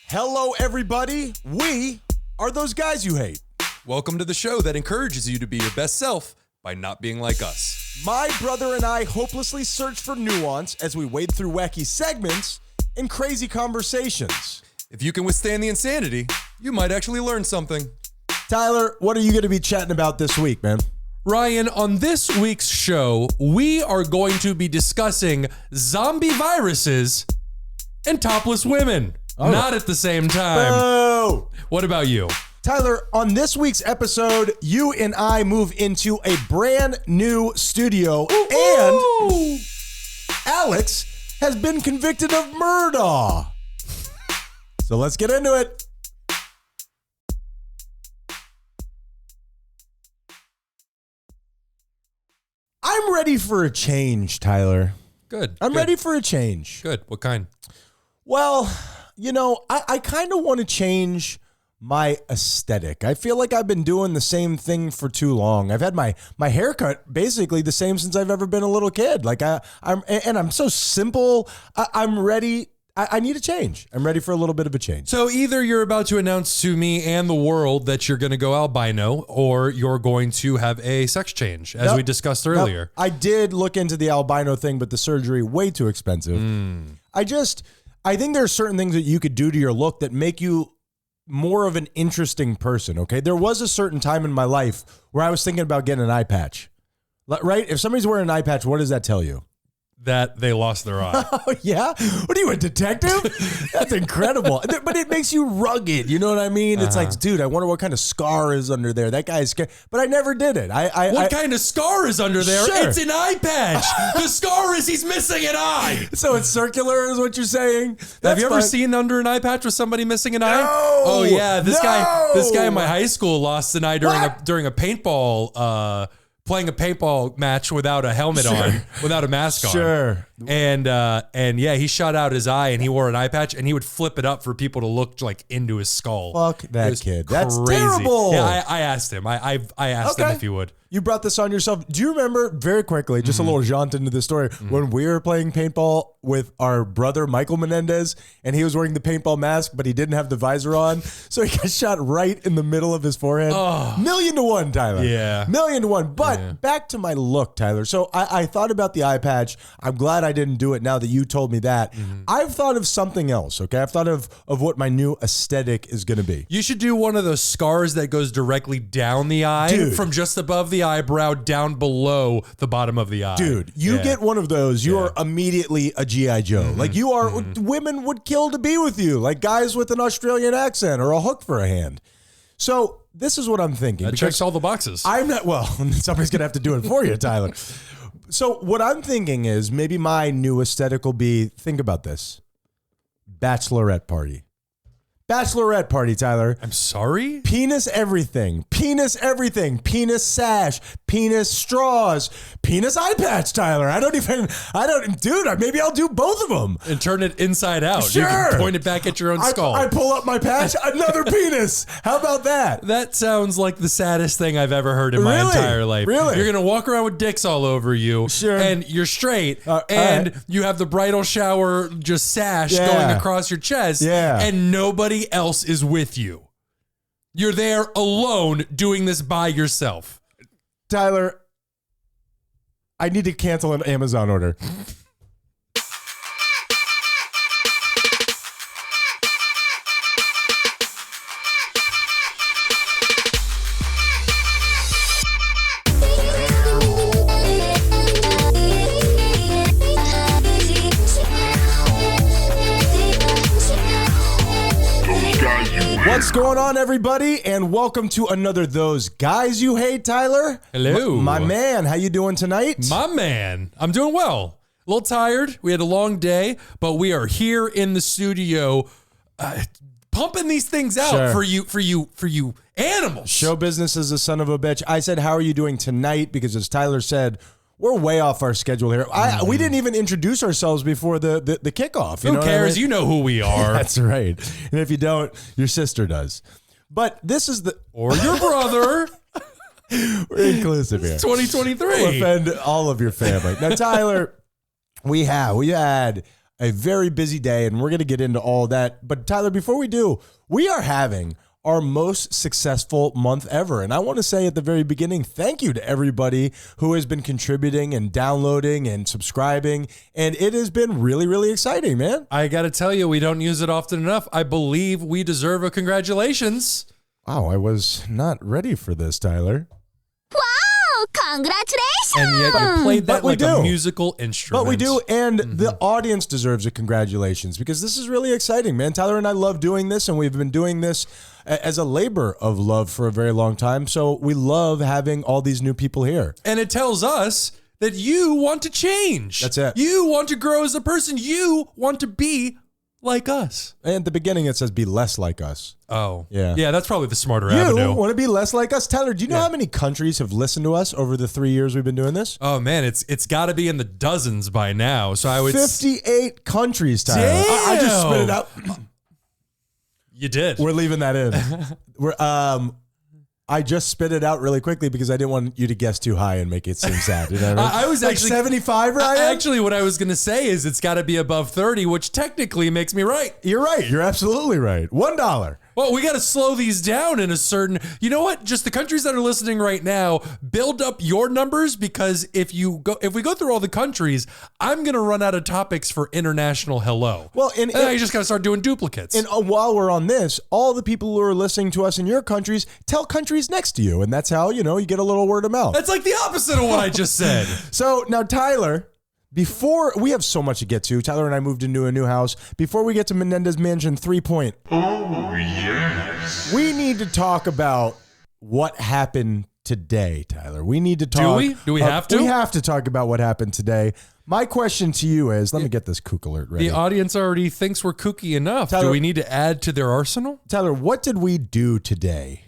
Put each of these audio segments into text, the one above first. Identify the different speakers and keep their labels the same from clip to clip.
Speaker 1: Hello, everybody. We are those guys you hate.
Speaker 2: Welcome to the show that encourages you to be your best self by not being like us.
Speaker 1: My brother and I hopelessly search for nuance as we wade through wacky segments and crazy conversations.
Speaker 2: If you can withstand the insanity, you might actually learn something.
Speaker 1: Tyler, what are you going to be chatting about this week, man?
Speaker 2: Ryan, on this week's show, we are going to be discussing zombie viruses and topless women. Oh. Not at the same time.
Speaker 1: Oh!
Speaker 2: What about you?
Speaker 1: Tyler, on this week's episode, you and I move into a brand new studio, and Alex has been convicted of murder. So let's get into it. I'm ready for a change, Tyler.
Speaker 2: Good.
Speaker 1: I'm ready for a change.
Speaker 2: Good. What kind?
Speaker 1: Well, you know, I kind of want to change my aesthetic. I feel like I've been doing the same thing for too long. I've had my haircut basically the same since I've ever been a little kid. Like I'm so simple. I'm ready. I need a change. I'm ready for a little bit of a change.
Speaker 2: So either you're about to announce to me and the world that you're going to go albino, or you're going to have a sex change, as we discussed earlier.
Speaker 1: I did look into the albino thing, but the surgery way too expensive. I think there are certain things that you could do to your look that make you more of an interesting person, okay? There was a certain time in my life where I was thinking about getting an eye patch, right? If somebody's wearing an eye patch, what does that tell you?
Speaker 2: That they lost their eye.
Speaker 1: Oh, yeah? What are you, a detective? That's incredible. But it makes you rugged, you know what I mean? It's like, dude, I wonder what kind of scar is under there. That guy's scared. But I never did it.
Speaker 2: What kind of scar is under there?
Speaker 1: Sure.
Speaker 2: It's an eye patch. The scar is he's missing an eye.
Speaker 1: So it's circular is what you're saying?
Speaker 2: Have you ever seen under an eye patch with somebody missing an eye?
Speaker 1: No.
Speaker 2: Oh, yeah. This guy in my high school lost an eye during a paintball playing a paintball match without a helmet on, without a mask on.
Speaker 1: Sure.
Speaker 2: And yeah, he shot out his eye and he wore an eye patch and he would flip it up for people to look like into his skull.
Speaker 1: Fuck that kid.
Speaker 2: Crazy.
Speaker 1: That's terrible.
Speaker 2: Yeah, I asked him. I asked him if he would.
Speaker 1: You brought this on yourself. Do you remember, very quickly, just a little jaunt into the story, when we were playing paintball with our brother, Michael Menendez, and he was wearing the paintball mask, but he didn't have the visor on, so he got shot right in the middle of his forehead. Oh. 1,000,000 to 1, Tyler.
Speaker 2: Yeah.
Speaker 1: 1,000,000 to 1. But back to my look, Tyler. So I thought about the eye patch. I'm glad I didn't do it now that you told me that. I've thought of something else, okay? I've thought of what my new aesthetic is going to be.
Speaker 2: You should do one of those scars that goes directly down the eye, from just above the eyebrow down below the bottom of the eye.
Speaker 1: Dude, you get one of those, you are immediately a G.I. Joe. Like you are, women would kill to be with you, like guys with an Australian accent or a hook for a hand. So this is what I'm thinking.
Speaker 2: That checks all the boxes.
Speaker 1: I'm not, well, somebody's going to have to do it for you, Tyler. So what I'm thinking is maybe my new aesthetic will be, think about this, bachelorette party. Bachelorette party, Tyler.
Speaker 2: I'm sorry?
Speaker 1: Penis everything. Penis everything. Penis sash. Penis straws. Penis eye patch, Tyler. Dude, maybe I'll do both of them.
Speaker 2: And turn it inside out.
Speaker 1: Sure.
Speaker 2: You can point it back at your own skull.
Speaker 1: I pull up my patch, another penis. How about that?
Speaker 2: That sounds like the saddest thing I've ever heard in my entire life.
Speaker 1: Really?
Speaker 2: You're going to walk around with dicks all over you.
Speaker 1: Sure.
Speaker 2: And you're straight. And you have the bridal shower just sash going across your chest.
Speaker 1: Yeah.
Speaker 2: And nobody else is with you. You're there alone doing this by yourself.
Speaker 1: Tyler, I need to cancel an Amazon order. What's going on, everybody? And welcome to another Those Guys You Hate, Tyler.
Speaker 2: Hello.
Speaker 1: My man, how you doing tonight?
Speaker 2: My man, I'm doing well. A little tired. We had a long day, but we are here in the studio pumping these things out for you animals.
Speaker 1: Show business is a son of a bitch. I said, how are you doing tonight? Because as Tyler said, we're way off our schedule here. We didn't even introduce ourselves before the kickoff.
Speaker 2: Who cares? I mean? You know who we are.
Speaker 1: That's right. And if you don't, your sister does. But this is
Speaker 2: or your brother.
Speaker 1: We're inclusive here.
Speaker 2: It's 2023.
Speaker 1: We'll offend all of your family. Now, Tyler, we had a very busy day, and we're going to get into all that. But Tyler, before we do, we are having our most successful month ever. And I want to say at the very beginning, thank you to everybody who has been contributing and downloading and subscribing. And it has been really, really exciting, man.
Speaker 2: I got to tell you, we don't use it often enough. I believe we deserve a congratulations.
Speaker 1: Wow, I was not ready for this, Tyler.
Speaker 3: Wow, congratulations.
Speaker 2: And yet you played that like a musical instrument.
Speaker 1: But we do, and the audience deserves a congratulations because this is really exciting, man. Tyler and I love doing this, and we've been doing this as a labor of love for a very long time. So we love having all these new people here.
Speaker 2: And it tells us that you want to change.
Speaker 1: That's it.
Speaker 2: You want to grow as a person. You want to be like us.
Speaker 1: And at the beginning, it says be less like us.
Speaker 2: Oh.
Speaker 1: Yeah.
Speaker 2: Yeah, that's probably the smarter avenue.
Speaker 1: You want to be less like us? Tyler, do you know how many countries have listened to us over the 3 years we've been doing this?
Speaker 2: Oh, man, it's got to be in the dozens by now. So I would
Speaker 1: 58 countries, Tyler.
Speaker 2: Damn.
Speaker 1: I just spit it out.
Speaker 2: You did.
Speaker 1: We're leaving that in. I just spit it out really quickly because I didn't want you to guess too high and make it seem sad. You know what I mean?
Speaker 2: I was
Speaker 1: like
Speaker 2: actually
Speaker 1: 75, Ryan?
Speaker 2: Actually, what I was going to say is it's got to be above 30, which technically makes me right.
Speaker 1: You're right. You're absolutely right. $1.
Speaker 2: Well, we got to slow these down in a certain, you know what? Just the countries that are listening right now, build up your numbers because if we go through all the countries, I'm going to run out of topics for international hello.
Speaker 1: Well,
Speaker 2: and then I just got to start doing duplicates.
Speaker 1: And while we're on this, all the people who are listening to us in your countries, tell countries next to you. And that's how, you get a little word of mouth.
Speaker 2: That's like the opposite of what I just said.
Speaker 1: So now, Tyler, before we have so much to get to, Tyler and I moved into a new house. Before we get to Menendez Mansion 3. Oh, yes. We need to talk about what happened today, Tyler. We need to talk.
Speaker 2: Do we? Do we have to?
Speaker 1: We have to talk about what happened today. My question to you is, let me get this kook alert ready.
Speaker 2: The audience already thinks we're kooky enough.
Speaker 1: Tyler,
Speaker 2: do we need to add to their arsenal?
Speaker 1: Tyler, what did we do today?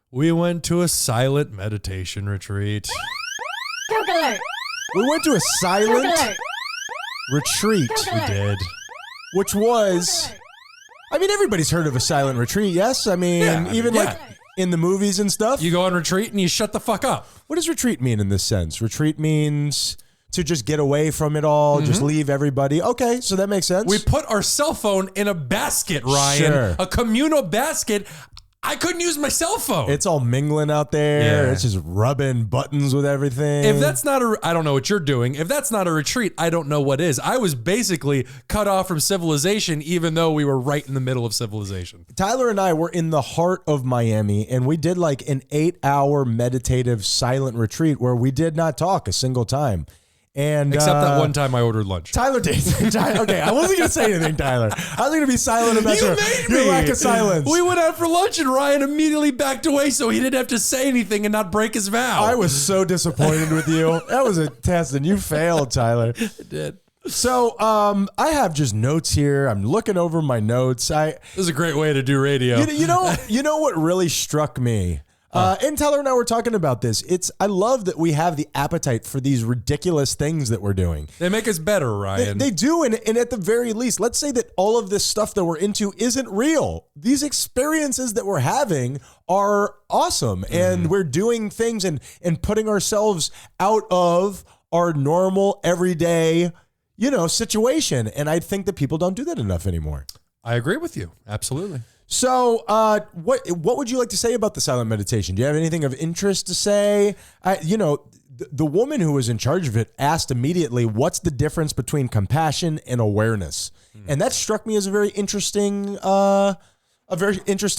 Speaker 2: We went to a silent meditation retreat.
Speaker 3: Kook alert.
Speaker 1: We went to a silent retreat.
Speaker 2: We did.
Speaker 1: Which was, I mean, everybody's heard of a silent retreat, yes? I mean, like in the movies and stuff.
Speaker 2: You go on retreat and you shut the fuck up.
Speaker 1: What does retreat mean in this sense? Retreat means to just get away from it all, just leave everybody. Okay, so that makes sense.
Speaker 2: We put our cell phone in a basket, Ryan.
Speaker 1: Sure.
Speaker 2: A communal basket. I couldn't use my cell phone.
Speaker 1: It's all mingling out there.
Speaker 2: Yeah.
Speaker 1: It's just rubbing buttons with everything.
Speaker 2: If that's not I don't know what you're doing. If that's not a retreat, I don't know what is. I was basically cut off from civilization, even though we were right in the middle of civilization.
Speaker 1: Tyler and I were in the heart of Miami, and we did like an 8-hour meditative silent retreat where we did not talk a single time. And
Speaker 2: except that one time I ordered lunch.
Speaker 1: Tyler did. Okay, I wasn't going to say anything, Tyler. I was going to be silent about your lack of silence.
Speaker 2: We went out for lunch and Ryan immediately backed away so he didn't have to say anything and not break his vow.
Speaker 1: I was so disappointed with you. That was a test and you failed, Tyler.
Speaker 2: I did.
Speaker 1: So I have just notes here. I'm looking over my notes.
Speaker 2: This is a great way to do radio.
Speaker 1: You know what really struck me? And Tyler and I were talking about this. I love that we have the appetite for these ridiculous things that we're doing.
Speaker 2: They make us better, Ryan.
Speaker 1: They do, and at the very least, let's say that all of this stuff that we're into isn't real. These experiences that we're having are awesome, and we're doing things and putting ourselves out of our normal, everyday, situation. And I think that people don't do that enough anymore.
Speaker 2: I agree with you. Absolutely.
Speaker 1: So, what would you like to say about the silent meditation? Do you have anything of interest to say? The woman who was in charge of it asked immediately, "What's the difference between compassion and awareness?" And that struck me as a very interesting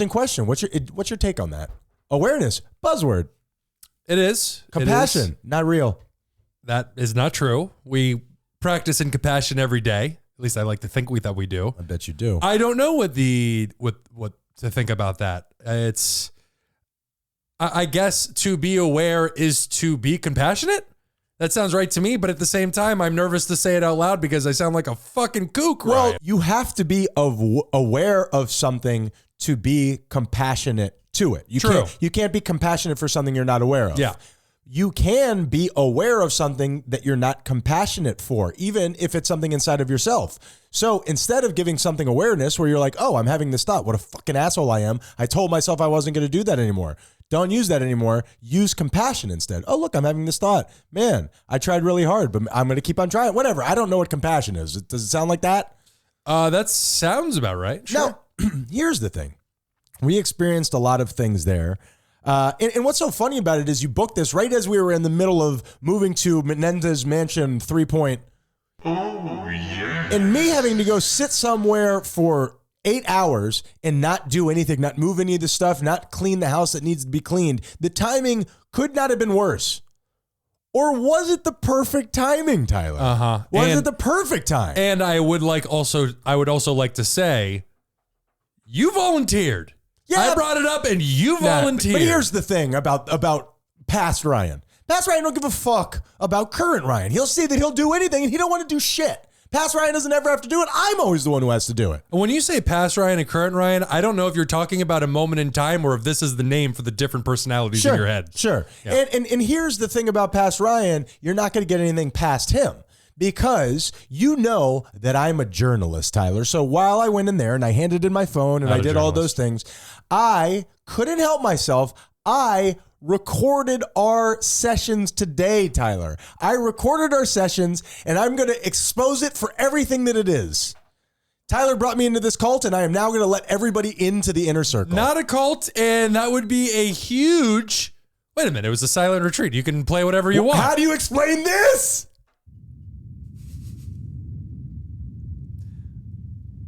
Speaker 1: question. What's your take on that? Awareness, buzzword.
Speaker 2: It is.
Speaker 1: Compassion, not real.
Speaker 2: That is not true. We practice in compassion every day. At least I like to think that we do.
Speaker 1: I bet you do.
Speaker 2: I don't know what to think about that. I guess to be aware is to be compassionate. That sounds right to me, but at the same time, I'm nervous to say it out loud because I sound like a fucking kook,
Speaker 1: Well,
Speaker 2: Ryan.
Speaker 1: you have to be aware of something to be compassionate to it. You can't be compassionate for something you're not aware of.
Speaker 2: Yeah.
Speaker 1: You can be aware of something that you're not compassionate for, even if it's something inside of yourself. So instead of giving something awareness where you're like, oh, I'm having this thought, what a fucking asshole I am. I told myself I wasn't going to do that anymore. Don't use that anymore. Use compassion instead. Oh, look, I'm having this thought. Man, I tried really hard, but I'm going to keep on trying. Whatever. I don't know what compassion is. Does it sound like that?
Speaker 2: That sounds about right. Sure.
Speaker 1: Now, here's the thing. We experienced a lot of things there. And what's so funny about it is you booked this right as we were in the middle of moving to Menendez Mansion 3. Oh, yeah. And me having to go sit somewhere for 8 hours and not do anything, not move any of the stuff, not clean the house that needs to be cleaned. The timing could not have been worse. Or was it the perfect timing, Tyler? Was it the perfect time?
Speaker 2: And I would also like to say, you volunteered. Yeah, I brought it up and you volunteered.
Speaker 1: But here's the thing about past Ryan. Past Ryan don't give a fuck about current Ryan. He'll say that he'll do anything and he don't want to do shit. Past Ryan doesn't ever have to do it. I'm always the one who has to do it.
Speaker 2: When you say past Ryan and current Ryan, I don't know if you're talking about a moment in time or if this is the name for the different personalities in your head.
Speaker 1: Sure. Yeah. And here's the thing about past Ryan. You're not going to get anything past him. Because you know that I'm a journalist, Tyler. So while I went in there and I handed in my phone and I did all those things, I couldn't help myself. I recorded our sessions today, Tyler. I recorded our sessions and I'm going to expose it for everything that it is. Tyler brought me into this cult and I am now going to let everybody into the inner circle.
Speaker 2: Not a cult, and that would be a huge... Wait a minute, it was a silent retreat. You can play whatever you want.
Speaker 1: How do you explain this?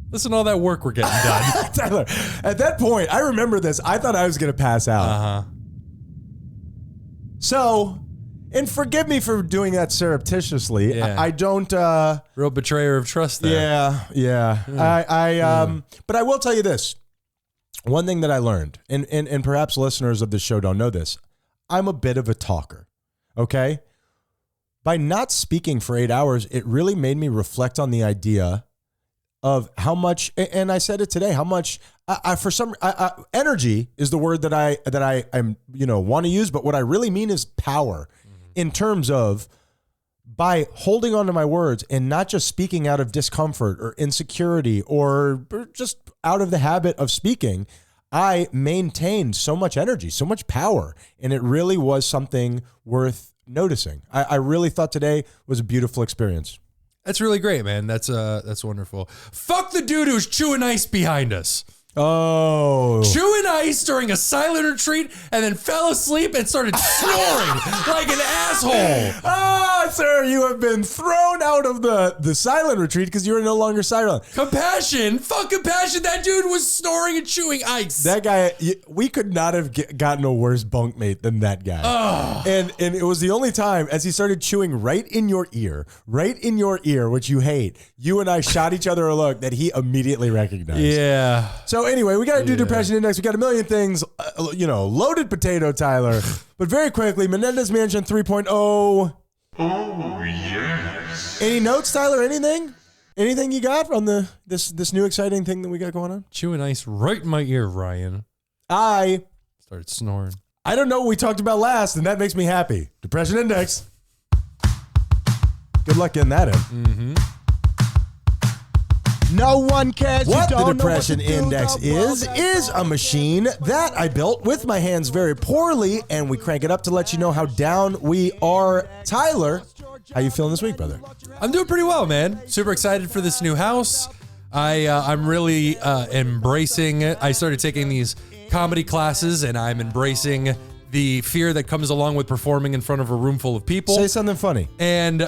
Speaker 2: Listen to all that work we're getting done.
Speaker 1: Tyler, at that point, I remember this. I thought I was going to pass out. So, and forgive me for doing that surreptitiously.
Speaker 2: Yeah.
Speaker 1: I don't...
Speaker 2: Real betrayer of trust there.
Speaker 1: Yeah. But I will tell you this. One thing that I learned, and perhaps listeners of this show don't know this, I'm a bit of a talker, okay? By not speaking for 8 hours, it really made me reflect on the idea of how much, and I said it today, how much energy is the word that I want to use, but what I really mean is power in terms of by holding on to my words and not just speaking out of discomfort or insecurity or just out of the habit of speaking, I maintained so much energy, so much power, and it really was something worth noticing. I really thought today was a beautiful experience.
Speaker 2: That's really great, man. That's wonderful. Fuck the dude who's chewing ice behind us.
Speaker 1: Oh.
Speaker 2: Chewing ice during a silent retreat and then fell asleep and started snoring like an asshole.
Speaker 1: Ah, sir, you have been thrown out of the silent retreat because you are no longer silent.
Speaker 2: Compassion. Fuck compassion. That dude was snoring and chewing ice.
Speaker 1: That guy, we could not have gotten a worse bunkmate than that guy.
Speaker 2: Oh.
Speaker 1: And it was the only time as he started chewing right in your ear, which you hate, you and I shot each other a look that he immediately recognized.
Speaker 2: Yeah.
Speaker 1: So anyway, we got to do Depression Index. We got a million things, loaded potato, Tyler. But very quickly, Menendez Mansion 3.0. Oh, yes. Any notes, Tyler? Anything? Anything you got on this new exciting thing that we got going on?
Speaker 2: Chewing ice right in my ear, Ryan.
Speaker 1: I
Speaker 2: started snoring.
Speaker 1: I don't know what we talked about last, and that makes me happy. Depression Index. Good luck getting that in.
Speaker 2: Mm-hmm.
Speaker 4: No one cares.
Speaker 1: What the Depression Index is a machine that I built with my hands very poorly, and we crank it up to let you know how down we are. Tyler, how you feeling this week, brother?
Speaker 2: I'm doing pretty well, man. Super excited for this new house. I'm really embracing it. I started taking these comedy classes, and I'm embracing the fear that comes along with performing in front of a room full of people.
Speaker 1: Say something funny.
Speaker 2: And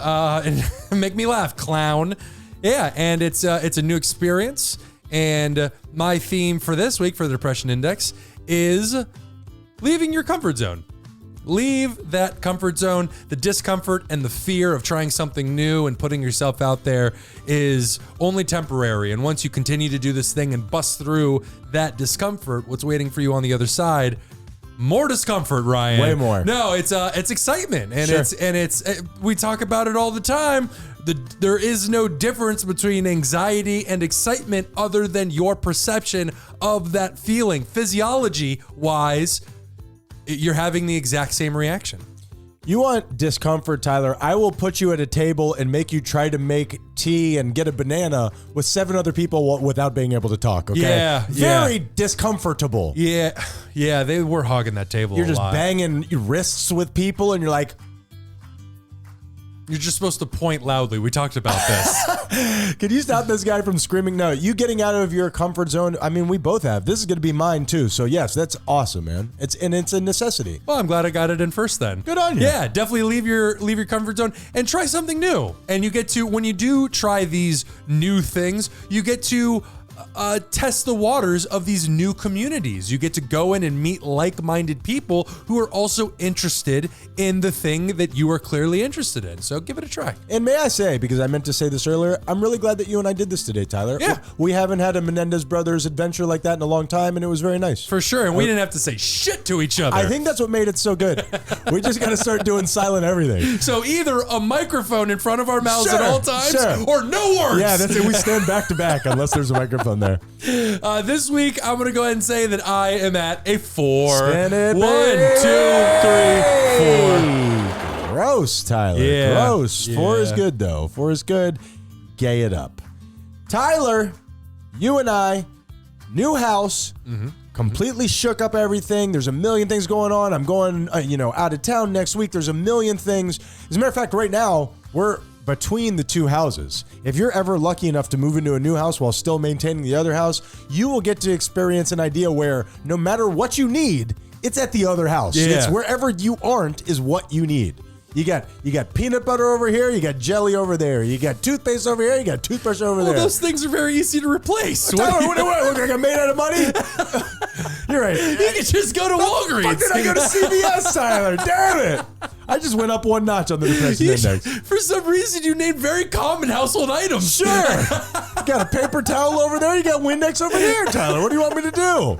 Speaker 2: make me laugh, clown. Yeah, and it's a new experience, and my theme for this week for the Depression Index is leaving your comfort zone. Leave that comfort zone. The discomfort and the fear of trying something new and putting yourself out there is only temporary, and once you continue to do this thing and bust through that discomfort, what's waiting for you on the other side? More discomfort, Ryan.
Speaker 1: Way more.
Speaker 2: No, it's excitement, and
Speaker 1: Sure.
Speaker 2: we talk about it all the time. There is no difference between anxiety and excitement other than your perception of that feeling. Physiology-wise, you're having the exact same reaction.
Speaker 1: You want discomfort, Tyler? I will put you at a table and make you try to make tea and get a banana with 7 other people without being able to talk. Okay.
Speaker 2: Yeah.
Speaker 1: Very discomfortable.
Speaker 2: Yeah. They were hogging that table.
Speaker 1: You're
Speaker 2: a
Speaker 1: just
Speaker 2: lot.
Speaker 1: banging your wrists with people, and you're like,
Speaker 2: You're just supposed to point loudly. We talked about this.
Speaker 1: "Can you stop this guy from screaming?" No, you getting out of your comfort zone. I mean, we both have. This is going to be mine too. So yes, that's awesome, man. It's a necessity.
Speaker 2: Well, I'm glad I got it in first then.
Speaker 1: Good on you.
Speaker 2: Yeah, definitely leave your comfort zone and try something new. And you get to, when you do try these new things, you get to test the waters of these new communities. You get to go in and meet like-minded people who are also interested in the thing that you are clearly interested in. So give it a try.
Speaker 1: And may I say, because I meant to say this earlier, I'm really glad that you and I did this today, Tyler.
Speaker 2: Yeah.
Speaker 1: We haven't had a Menendez Brothers adventure like that in a long time, and it was very nice.
Speaker 2: For sure. And we didn't have to say shit to each other.
Speaker 1: I think that's what made it so good. We just got to start doing silent everything.
Speaker 2: So either a microphone in front of our mouths at all times or no words.
Speaker 1: Yeah, that's it. We stand back to back unless there's a microphone there.
Speaker 2: This week, I'm going to go ahead and say that I am at a 4.
Speaker 1: Spin it,
Speaker 2: 1, 2, 3, 4.
Speaker 1: Gross, Tyler.
Speaker 2: Yeah.
Speaker 1: Gross.
Speaker 2: Yeah.
Speaker 1: 4 is good, though. 4 is good. Gay it up. Tyler, you and I, new house, completely shook up everything. There's a million things going on. I'm going, out of town next week. There's a million things. As a matter of fact, right now, we're between the two houses. If you're ever lucky enough to move into a new house while still maintaining the other house, you will get to experience an idea where no matter what you need, it's at the other house.
Speaker 2: Yeah.
Speaker 1: It's wherever you aren't is what you need. You got peanut butter over here, you got jelly over there, you got toothpaste over here, you got toothbrush over there.
Speaker 2: Those things are very easy to replace.
Speaker 1: Tyler, what look like I'm made out of money? You're right.
Speaker 2: You can just go to Walgreens.
Speaker 1: Fuck did I go to CVS, Tyler? Damn it. I just went up 1 notch on the depression index.
Speaker 2: For some reason, you named very common household items.
Speaker 1: Sure. You got a paper towel over there, you got Windex over here, Tyler. What do you want me to do?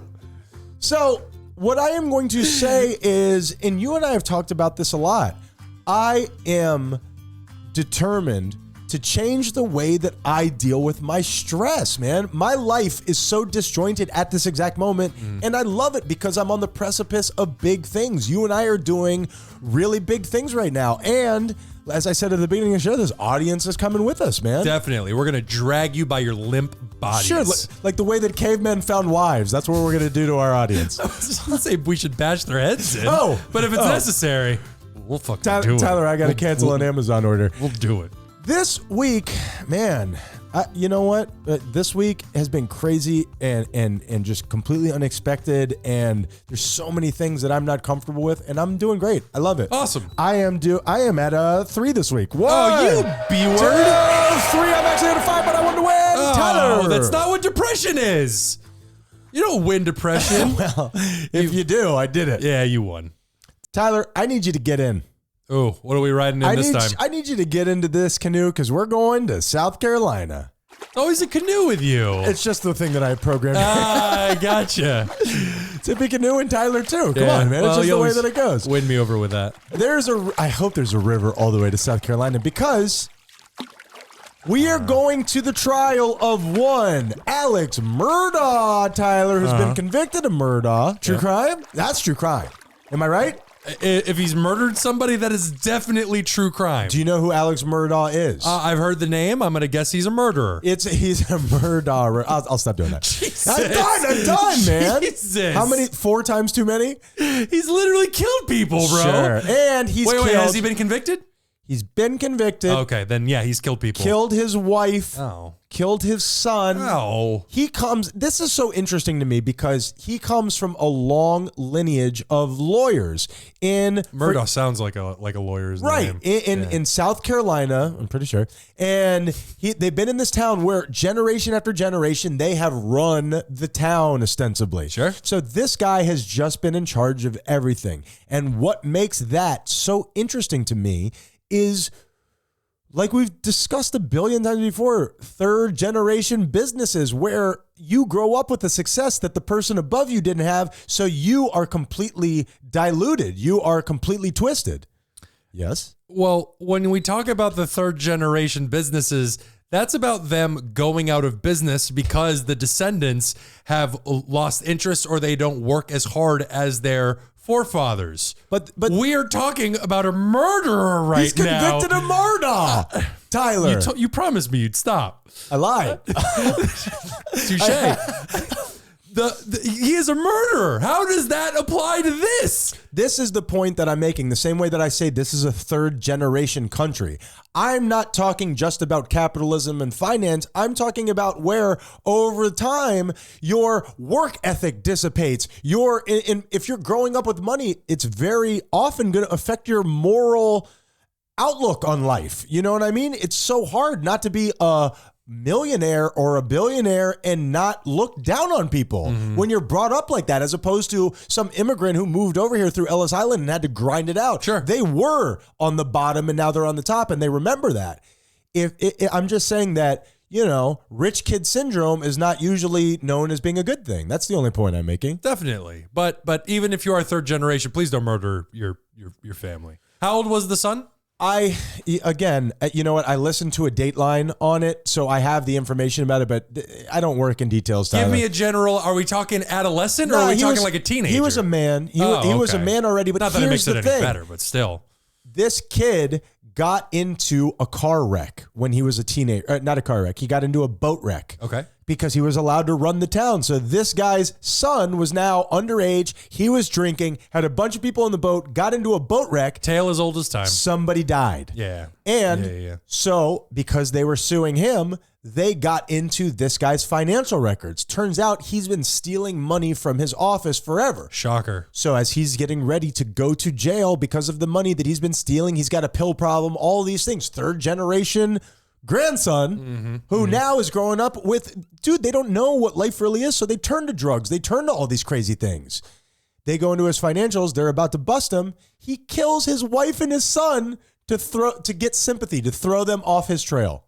Speaker 1: So, what I am going to say is, and you and I have talked about this a lot, I am determined to change the way that I deal with my stress, man. My life is so disjointed at this exact moment, and I love it because I'm on the precipice of big things. You and I are doing really big things right now, and as I said at the beginning of the show, this audience is coming with us, man.
Speaker 2: Definitely. We're going to drag you by your limp bodies.
Speaker 1: Sure, like the way that cavemen found wives. That's what we're going to do to our audience.
Speaker 2: I was just going to say we should bash their heads in. But if it's necessary, we'll fucking do it.
Speaker 1: Tyler, I got to cancel an Amazon order.
Speaker 2: We'll do it.
Speaker 1: This week, man, you know what? This week has been crazy and just completely unexpected. And there's so many things that I'm not comfortable with, and I'm doing great. I love it.
Speaker 2: Awesome.
Speaker 1: I am at a 3 this week. One,
Speaker 2: Oh, you B-word.
Speaker 1: 2, 3. I'm actually at a 5, but I want to win. Tyler.
Speaker 2: Oh, that's not what depression is. You don't win depression.
Speaker 1: Well, if you do, I did it.
Speaker 2: Yeah, you won.
Speaker 1: Tyler, I need you to get in.
Speaker 2: Oh, what are we riding in this time?
Speaker 1: I need you to get into this canoe because we're going to South Carolina.
Speaker 2: Always a canoe with you.
Speaker 1: It's just the thing that I programmed.
Speaker 2: I gotcha.
Speaker 1: Tippy Canoe and Tyler too. Come on, man. It's just the way that it goes.
Speaker 2: Win me over with that.
Speaker 1: I hope there's a river all the way to South Carolina because we are going to the trial of one Alex Murdaugh, Tyler, who's been convicted of murder. True crime? That's true crime. Am I right?
Speaker 2: If he's murdered somebody, that is definitely true crime.
Speaker 1: Do you know who Alex Murdaugh is?
Speaker 2: I've heard the name. I'm going to guess he's a murderer.
Speaker 1: He's a murderer. I'll stop doing that.
Speaker 2: Jesus.
Speaker 1: I'm done, man.
Speaker 2: Jesus.
Speaker 1: How many? 4 times too many?
Speaker 2: He's literally killed people, bro.
Speaker 1: Sure. And he's killed.
Speaker 2: Wait, has he been convicted?
Speaker 1: He's been convicted.
Speaker 2: Okay, then yeah, he's killed people.
Speaker 1: Killed his wife.
Speaker 2: Oh.
Speaker 1: Killed his son.
Speaker 2: Oh.
Speaker 1: This is so interesting to me because he comes from a long lineage of lawyers
Speaker 2: Murdaugh sounds like a lawyer's name.
Speaker 1: In South Carolina, I'm pretty sure. And they've been in this town where generation after generation, they have run the town ostensibly.
Speaker 2: Sure.
Speaker 1: So this guy has just been in charge of everything. And what makes that so interesting to me is, like we've discussed a billion times before, 3rd generation businesses where you grow up with the success that the person above you didn't have, so you are completely diluted. You are completely twisted. Yes?
Speaker 2: Well, when we talk about the 3rd generation businesses, that's about them going out of business because the descendants have lost interest or they don't work as hard as their forefathers.
Speaker 1: But
Speaker 2: we are talking about a murderer right
Speaker 1: he's
Speaker 2: now.
Speaker 1: convicted of murder. Tyler,
Speaker 2: You promised me you'd stop.
Speaker 1: I lied.
Speaker 2: Touche. He is a murderer. How does that apply to this?
Speaker 1: This is the point that I'm making, the same way that I say this is a third generation country. I'm not talking just about capitalism and finance. I'm talking about where over time your work ethic dissipates. If you're growing up with money, it's very often going to affect your moral outlook on life. You know what I mean? It's so hard not to be a millionaire or a billionaire and not look down on people when you're brought up like that, as opposed to some immigrant who moved over here through Ellis Island and had to grind it out.
Speaker 2: Sure.
Speaker 1: They were on the bottom and now they're on the top and they remember that. I'm just saying that, rich kid syndrome is not usually known as being a good thing. That's the only point I'm making.
Speaker 2: Definitely. But even if you are third generation, please don't murder your family. How old was the son?
Speaker 1: Again, you know what? I listened to a Dateline on it, so I have the information about it, but I don't work in details. Tyler.
Speaker 2: Give me a general. Are we talking adolescent or are we talking like a teenager?
Speaker 1: He was a man. He was a man already, but
Speaker 2: not that it makes it
Speaker 1: here's
Speaker 2: any
Speaker 1: the thing.
Speaker 2: better, but still.
Speaker 1: This kid got into a car wreck when he was a teenager. Not a car wreck. He got into a boat wreck.
Speaker 2: Okay.
Speaker 1: Because he was allowed to run the town. So this guy's son was now underage. He was drinking, had a bunch of people in the boat, got into a boat wreck.
Speaker 2: Tale as old as time.
Speaker 1: Somebody died.
Speaker 2: Yeah.
Speaker 1: And so because they were suing him, they got into this guy's financial records. Turns out he's been stealing money from his office forever.
Speaker 2: Shocker.
Speaker 1: So as he's getting ready to go to jail because of the money that he's been stealing, he's got a pill problem, all these things. Third generation grandson who now is growing up with, they don't know what life really is. So they turn to drugs. They turn to all these crazy things. They go into his financials. They're about to bust him. He kills his wife and his son to get sympathy, to throw them off his trail.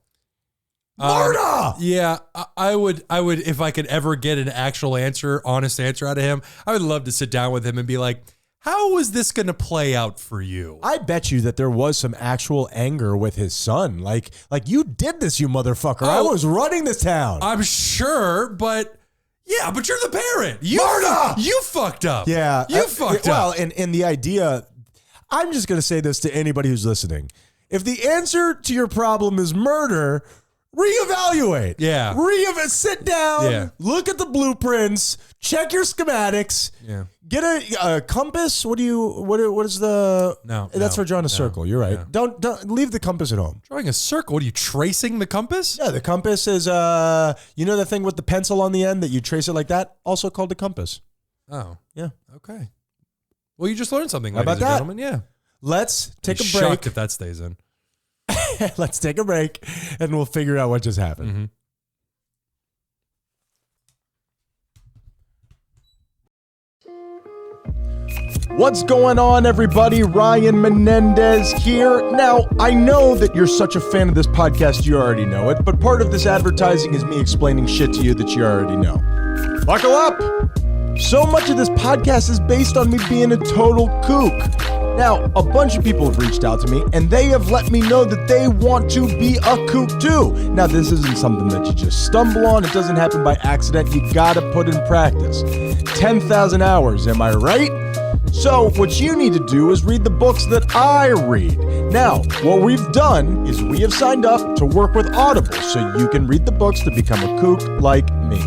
Speaker 1: Murder!
Speaker 2: Yeah, I would, if I could ever get an actual honest answer out of him, I would love to sit down with him and be like, how is this going to play out for you?
Speaker 1: I bet you that there was some actual anger with his son. Like you did this, you motherfucker. I was running this town.
Speaker 2: I'm sure, but you're the parent. You fucked up.
Speaker 1: Yeah.
Speaker 2: You fucked up.
Speaker 1: Well, and the idea, I'm just going to say this to anybody who's listening. If the answer to your problem is murder, reevaluate.
Speaker 2: Yeah.
Speaker 1: Sit down, look at the blueprints, check your schematics.
Speaker 2: Yeah.
Speaker 1: Get a compass. What is the?
Speaker 2: No.
Speaker 1: That's for drawing a circle. You're right.
Speaker 2: Yeah.
Speaker 1: Don't leave the compass at home.
Speaker 2: Drawing a circle. What are you tracing the compass?
Speaker 1: Yeah, the compass is the thing with the pencil on the end that you trace it like that, also called a compass.
Speaker 2: Oh.
Speaker 1: Yeah.
Speaker 2: Okay. Well, you just learned something,
Speaker 1: How
Speaker 2: ladies
Speaker 1: about
Speaker 2: and
Speaker 1: that?
Speaker 2: gentlemen. Yeah.
Speaker 1: Let's take a break.
Speaker 2: Shocked if that stays in.
Speaker 1: Let's take a break and we'll figure out what just happened.
Speaker 2: Mm-hmm.
Speaker 1: What's going on, everybody? Ryan Menendez here. Now, I know that you're such a fan of this podcast, you already know it, but part of this advertising is me explaining shit to you that you already know. Buckle up! So much of this podcast is based on me being a total kook. Now, a bunch of people have reached out to me, and they have let me know that they want to be a kook too. Now, this isn't something that you just stumble on. It doesn't happen by accident. You gotta put in practice. 10,000 hours, am I right? So what you need to do is read the books that I read. Now, what we've done is we have signed up to work with Audible so you can read the books to become a kook like me.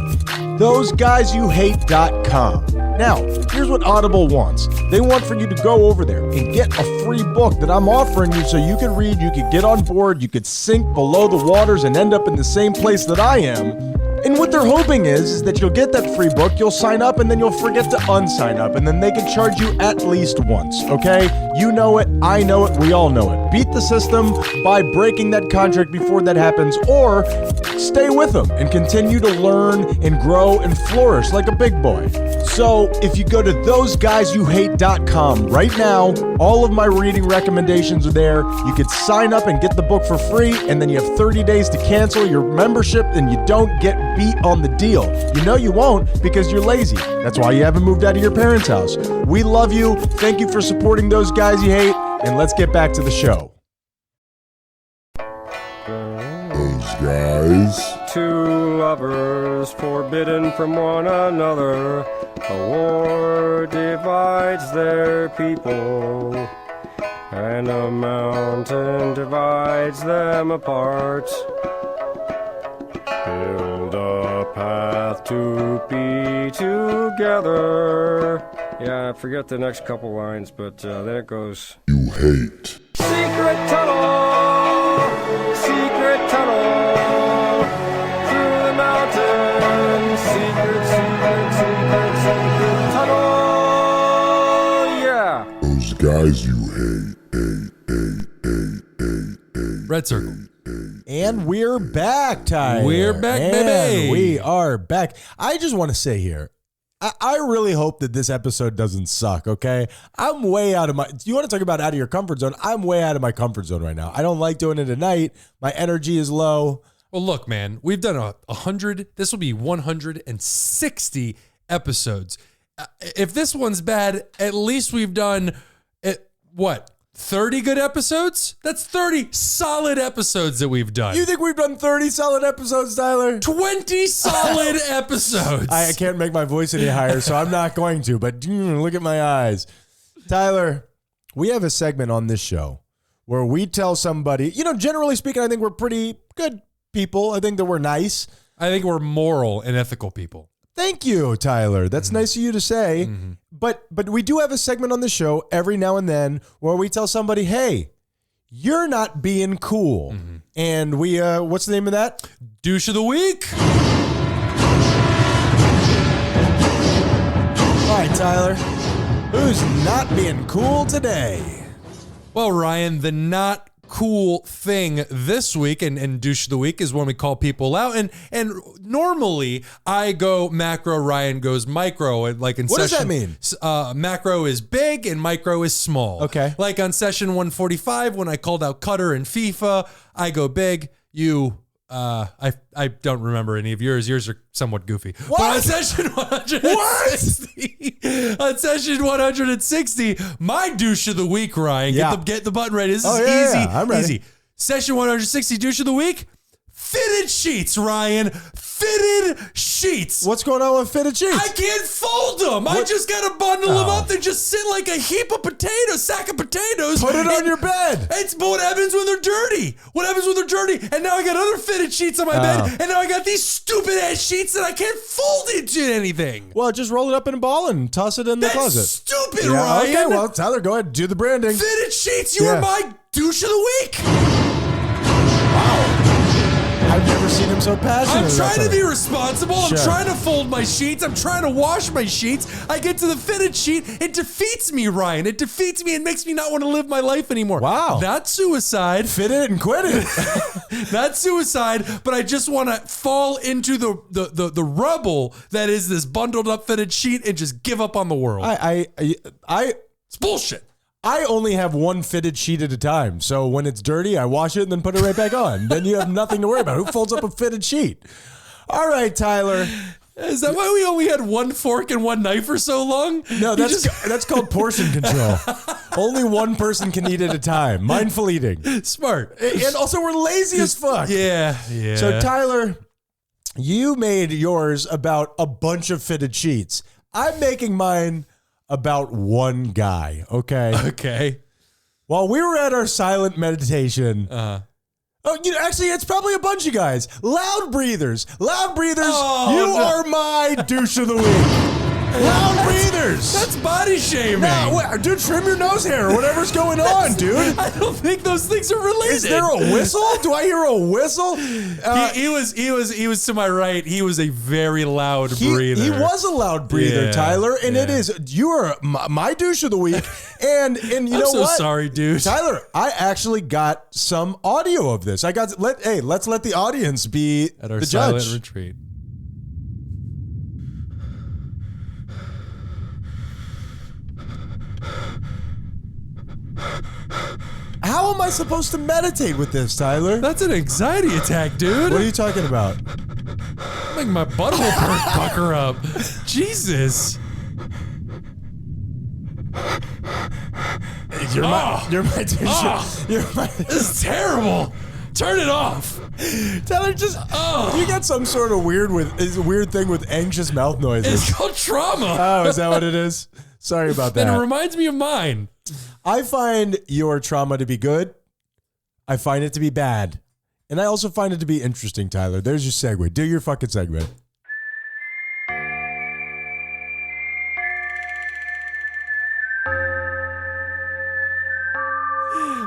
Speaker 1: THOSEGUYSYOUHATE.com. Now, here's what Audible wants. They want for you to go over there and get a free book that I'm offering you so you can read, you could get on board, you could sink below the waters and end up in the same place that I am. And what they're hoping is that you'll get that free book, you'll sign up, and then you'll forget to unsign up, and then they can charge you at least once, okay? You know it, I know it, we all know it. Beat the system by breaking that contract before that happens, or stay with them and continue to learn and grow and flourish like a big boy. So if you go to THOSEGUYSYOUHATE.com right now, all of my reading recommendations are there. You could sign up and get the book for free, and then you have 30 days to cancel your membership, and you don't get beat on the deal. You know you won't because you're lazy. That's why you haven't moved out of your parents' house. We love you. Thank you for supporting Those Guys You Hate, and let's get back to the show.
Speaker 4: Those guys two lovers forbidden from one another. A war divides their people, and a mountain divides them apart. Build a path to be together. Yeah, I forget the next couple lines, but there it goes.
Speaker 5: You hate.
Speaker 4: Secret tunnel, through the mountains. Secret tunnel, yeah.
Speaker 5: Those guys you hate.
Speaker 2: Red circle.
Speaker 1: And we're back, Tyler.
Speaker 2: We're back,
Speaker 1: and
Speaker 2: baby.
Speaker 1: We are back. I just want to say here, I really hope that this episode doesn't suck, okay? I'm way out of my... You want to talk about out of your comfort zone? I'm way out of my comfort zone right now. I don't like doing it at night. My energy is low.
Speaker 2: Well, look, man, we've done 100. This will be 160 episodes. If this one's bad, at least we've done, 30 good episodes? That's 30 solid episodes that we've done.
Speaker 1: You think we've done 30 solid episodes, Tyler?
Speaker 2: 20 solid episodes.
Speaker 1: I can't make my voice any higher, so I'm not going to, but look at my eyes. Tyler, we have a segment on this show where we tell somebody, generally speaking, I think we're pretty good people. I think that we're nice.
Speaker 2: I think we're moral and ethical people.
Speaker 1: Thank you, Tyler. That's nice of you to say. But we do have a segment on the show every now and then where we tell somebody, hey, you're not being cool. And we, what's the name of that?
Speaker 2: Douche of the week.
Speaker 1: All right, Tyler. Who's not being cool today?
Speaker 2: Well, Ryan, the not cool thing this week and douche of the week is when we call people out, and normally I go macro, Ryan goes micro, and like in
Speaker 1: what
Speaker 2: session,
Speaker 1: does that mean?
Speaker 2: Macro is big and micro is small.
Speaker 1: Okay.
Speaker 2: Like on session 145 when I called out Cutter in FIFA, I go big. You I don't remember any of yours. Yours are somewhat goofy.
Speaker 1: What?
Speaker 2: But on session 160, on session 160, my douche of the week, Ryan.
Speaker 1: Yeah.
Speaker 2: Get the button ready. This is
Speaker 1: yeah,
Speaker 2: easy.
Speaker 1: yeah. I'm ready.
Speaker 2: Easy. Session 160 douche of the week. Fitted sheets, Ryan. Fitted sheets.
Speaker 1: What's going on with fitted sheets?
Speaker 2: I can't fold them. I just got to bundle them up. They just sit like a heap of potatoes, sack of potatoes.
Speaker 1: Put it on your bed.
Speaker 2: But what happens when they're dirty? What happens when they're dirty? And now I got other fitted sheets on my bed. And now I got these stupid ass sheets that I can't fold into anything.
Speaker 1: Well, just roll it up in a ball and toss it in the closet.
Speaker 2: That's stupid,
Speaker 1: Yeah,
Speaker 2: Ryan.
Speaker 1: okay, well, Tyler, go ahead. Do the branding.
Speaker 2: Fitted sheets, you are my douche of the week.
Speaker 1: I've never seen him so passionate.
Speaker 2: I'm trying to be responsible.
Speaker 1: Sure.
Speaker 2: I'm trying to fold my sheets. I'm trying to wash my sheets. I get to the fitted sheet. It defeats me, Ryan. It defeats me and makes me not want to live my life anymore.
Speaker 1: Wow.
Speaker 2: Not suicide.
Speaker 1: Fit it and quit it.
Speaker 2: Not suicide, but I just want to fall into the rubble that is this bundled up fitted sheet and just give up on the world. It's bullshit.
Speaker 1: I only have one fitted sheet at a time. So when it's dirty, I wash it and then put it right back on. Then you have nothing to worry about. Who folds up a fitted sheet? All right, Tyler.
Speaker 2: Is that why we only had one fork and one knife for so long?
Speaker 1: No, that's called portion control. Only one person can eat at a time. Mindful eating.
Speaker 2: Smart.
Speaker 1: And also, we're lazy as fuck.
Speaker 2: Yeah.
Speaker 1: So, Tyler, you made yours about a bunch of fitted sheets. I'm making mine about one guy, okay?
Speaker 2: Okay.
Speaker 1: While we were at our silent meditation, actually, it's probably a bunch of guys. Loud breathers. Loud breathers, are my douche of the week. Loud breathers.
Speaker 2: That's body shaming.
Speaker 1: No, dude, trim your nose hair or whatever's going on, dude.
Speaker 2: I don't think those things are related.
Speaker 1: Is there a whistle? Do I hear a whistle?
Speaker 2: He was to my right. He was a very loud breather.
Speaker 1: He was a loud breather,
Speaker 2: Yeah,
Speaker 1: Tyler, and
Speaker 2: yeah.
Speaker 1: it is. You are my douche of the week, and you know
Speaker 2: I'm so
Speaker 1: what?
Speaker 2: sorry, dude.
Speaker 1: Tyler, I actually got some audio of this. Let's let the audience be
Speaker 2: At our
Speaker 1: the
Speaker 2: silent
Speaker 1: judge.
Speaker 2: retreat.
Speaker 1: How am I supposed to meditate with this, Tyler?
Speaker 2: That's an anxiety attack, dude.
Speaker 1: What are you talking about?
Speaker 2: Make my butthole pucker up. Jesus.
Speaker 1: You're my douche. You're my.
Speaker 2: This is terrible. Turn it off.
Speaker 1: Tyler, just you got some sort of weird thing with anxious mouth noises.
Speaker 2: It's called trauma.
Speaker 1: Oh, is that what it is? Sorry about
Speaker 2: And it
Speaker 1: that.
Speaker 2: reminds me of mine.
Speaker 1: I find your trauma to be good. I find it to be bad. And I also find it to be interesting, Tyler. There's your segue. Do your fucking segue.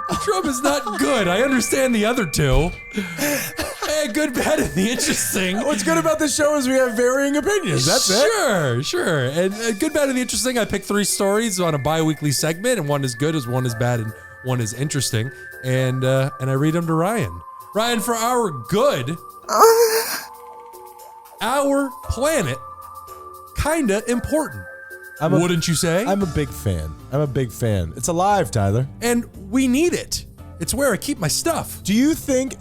Speaker 2: The trauma is not good. I understand the other two. Good, bad, and the interesting.
Speaker 1: What's good about this show is we have varying opinions. That's it.
Speaker 2: Sure. And good, bad, and the interesting, I picked 3 stories on a bi-weekly segment, and one is good, one is bad, and one is interesting. And I read them to Ryan. Ryan, for our good, our planet, kinda important. Wouldn't you say?
Speaker 1: I'm a big fan. It's alive, Tyler.
Speaker 2: And we need it. It's where I keep my stuff.
Speaker 1: Do you think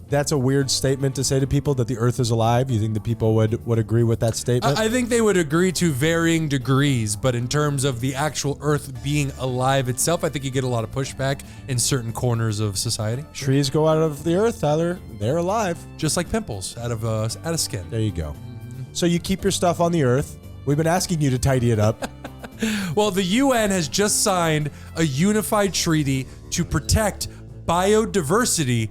Speaker 1: that's a weird statement to say to people, that the Earth is alive? You think the people would agree with that statement?
Speaker 2: I think they would agree to varying degrees, but in terms of the actual Earth being alive itself, I think you get a lot of pushback in certain corners of society.
Speaker 1: Trees go out of the Earth, Tyler. They're alive.
Speaker 2: Just like pimples out of skin.
Speaker 1: There you go. So you keep your stuff on the Earth. We've been asking you to tidy it up.
Speaker 2: Well, the UN has just signed a unified treaty to protect biodiversity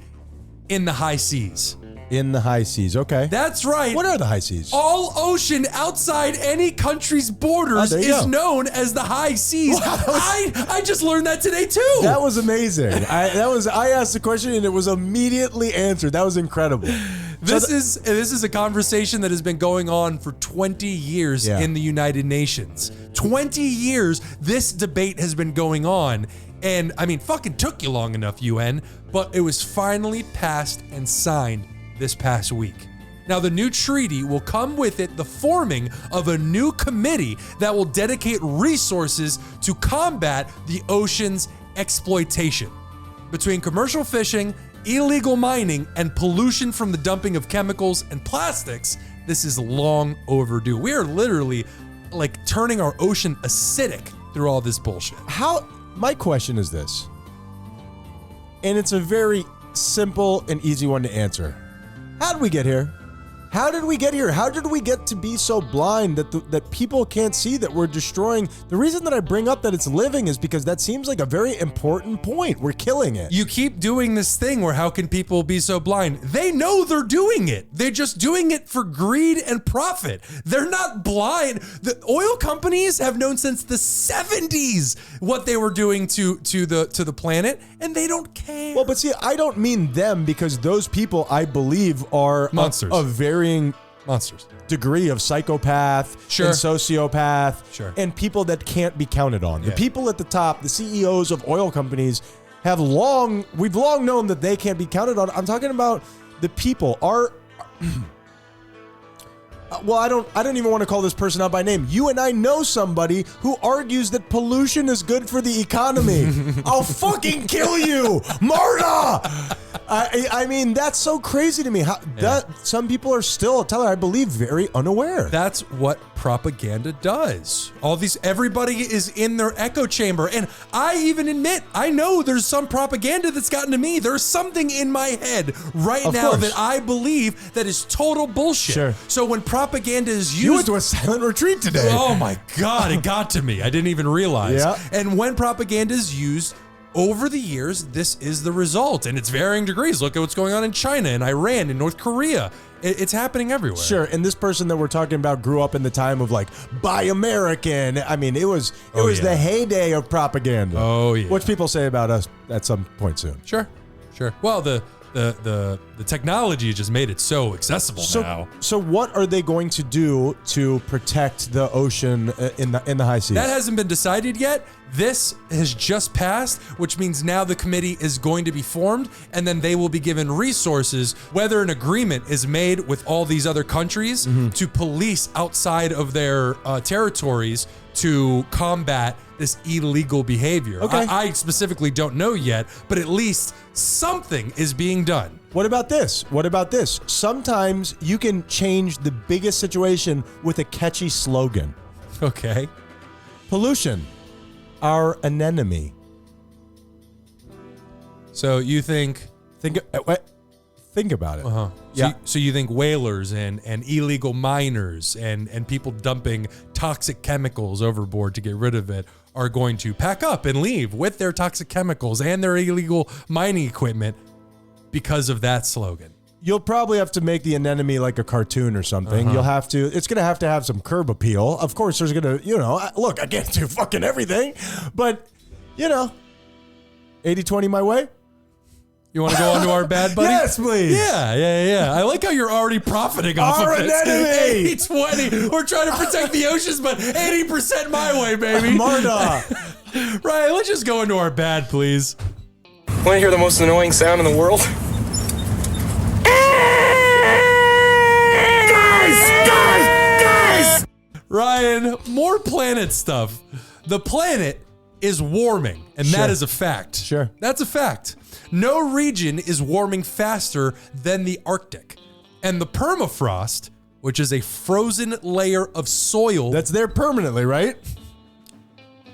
Speaker 2: in the high seas.
Speaker 1: In the high seas, okay.
Speaker 2: That's right.
Speaker 1: What are the high seas?
Speaker 2: All ocean outside any country's borders is known as the high seas.
Speaker 1: Wow,
Speaker 2: I just learned that today too.
Speaker 1: That was amazing. I asked the question and it was immediately answered. That was incredible.
Speaker 2: This is a conversation that has been going on for 20 years in the United Nations. 20 years this debate has been going on. And I mean, fucking took you long enough, UN, but it was finally passed and signed this past week. Now, the new treaty will come with it the forming of a new committee that will dedicate resources to combat the ocean's exploitation. Between commercial fishing, illegal mining, and pollution from the dumping of chemicals and plastics, this is long overdue. We are literally like turning our ocean acidic through all this bullshit.
Speaker 1: My question is this, and it's a very simple and easy one to answer. How did we get here? How did we get here? How did we get to be so blind that people can't see that we're destroying? The reason that I bring up that it's living is because that seems like a very important point. We're killing it.
Speaker 2: You keep doing this thing where how can people be so blind? They know they're doing it. They're just doing it for greed and profit. They're not blind. The oil companies have known since the 70s what they were doing to the planet, and they don't care.
Speaker 1: Well, but see, I don't mean them, because those people, I believe, are
Speaker 2: monsters.
Speaker 1: Of varying
Speaker 2: Monsters.
Speaker 1: Degree of psychopath and sociopath and people that can't be counted on. The people at the top, the CEOs of oil companies, we've long known that they can't be counted on. I'm talking about the people. Well, I don't even want to call this person out by name. You and I know somebody who argues that pollution is good for the economy. I'll fucking kill you, Marta! I mean, that's so crazy to me. That some people are still, Tyler, I believe, very unaware.
Speaker 2: That's what propaganda does. Everybody is in their echo chamber. And I even admit, I know there's some propaganda that's gotten to me. There's something in my head right now that I believe that is total bullshit.
Speaker 1: Sure.
Speaker 2: So when propaganda is used...
Speaker 1: You went to a silent retreat today.
Speaker 2: Oh my God, it got to me. I didn't even realize.
Speaker 1: Yeah.
Speaker 2: And when propaganda is used... Over the years, this is the result, and it's varying degrees. Look at what's going on in China and Iran and North Korea. It's happening everywhere.
Speaker 1: Sure, and this person that we're talking about grew up in the time of like Buy American. I mean, it was the heyday of propaganda.
Speaker 2: Oh yeah,
Speaker 1: which people say about us at some point soon.
Speaker 2: Sure. Well, the technology just made it so accessible now.
Speaker 1: So what are they going to do to protect the ocean in the high seas?
Speaker 2: That hasn't been decided yet. This has just passed, which means now the committee is going to be formed, and then they will be given resources, whether an agreement is made with all these other countries to police outside of their territories to combat this illegal behavior.
Speaker 1: Okay.
Speaker 2: I specifically don't know yet, but at least something is being done.
Speaker 1: What about this? Sometimes you can change the biggest situation with a catchy slogan.
Speaker 2: Okay.
Speaker 1: Pollution, our anemone.
Speaker 2: So you think
Speaker 1: Think about it.
Speaker 2: Uh-huh.
Speaker 1: Yeah.
Speaker 2: So you think whalers and illegal miners and people dumping toxic chemicals overboard to get rid of it are going to pack up and leave with their toxic chemicals and their illegal mining equipment because of that slogan.
Speaker 1: You'll probably have to make the anemone like a cartoon or something. You'll have to, it's going to have some curb appeal. Of course, there's going to, look, I can't do fucking everything, but, 80-20 my way.
Speaker 2: You want to go on to our bad buddy?
Speaker 1: Yes, please.
Speaker 2: Yeah. I like how you're already profiting off
Speaker 1: Our
Speaker 2: of this.
Speaker 1: anemone.
Speaker 2: 80-20. We're trying to protect the oceans, but 80% my way, baby.
Speaker 1: Marta.
Speaker 2: Ryan, let's just go into our bad, please.
Speaker 6: Want to hear the most annoying sound in the world? Guys!
Speaker 2: Ryan, more planet stuff. The planet is warming, and that is a fact.
Speaker 1: Sure.
Speaker 2: That's a fact. No region is warming faster than the Arctic. And the permafrost, which is a frozen layer of soil.
Speaker 1: That's there permanently, right?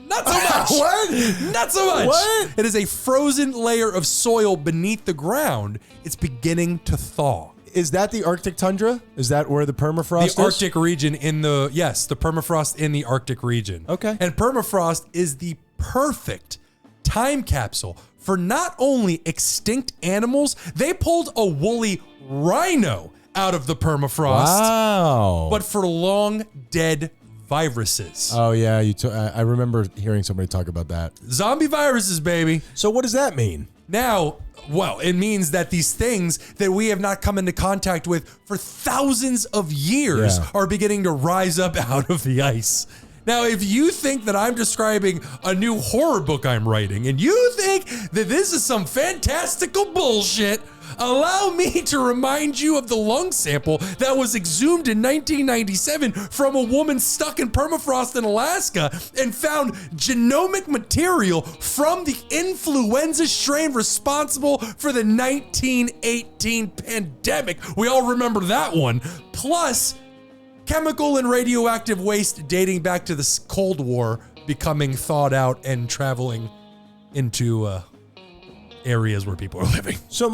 Speaker 2: Not so much.
Speaker 1: What?
Speaker 2: Not so much.
Speaker 1: What?
Speaker 2: It is a frozen layer of soil beneath the ground. It's beginning to thaw.
Speaker 1: Is that the Arctic tundra? Is that where the permafrost is?
Speaker 2: The Arctic region the permafrost in the Arctic region.
Speaker 1: Okay.
Speaker 2: And permafrost is the perfect time capsule for not only extinct animals, they pulled a woolly rhino out of the permafrost,
Speaker 1: Wow.
Speaker 2: but for long dead viruses.
Speaker 1: Oh, yeah. I remember hearing somebody talk about that.
Speaker 2: Zombie viruses, baby.
Speaker 1: So what does that mean?
Speaker 2: Now, well, it means that these things that we have not come into contact with for thousands of years are beginning to rise up out of the ice. Now, if you think that I'm describing a new horror book I'm writing, and you think that this is some fantastical bullshit, allow me to remind you of the lung sample that was exhumed in 1997 from a woman stuck in permafrost in Alaska and found genomic material from the influenza strain responsible for the 1918 pandemic. We all remember that one. Plus, chemical and radioactive waste dating back to the Cold War becoming thawed out and traveling into areas where people are living.
Speaker 1: So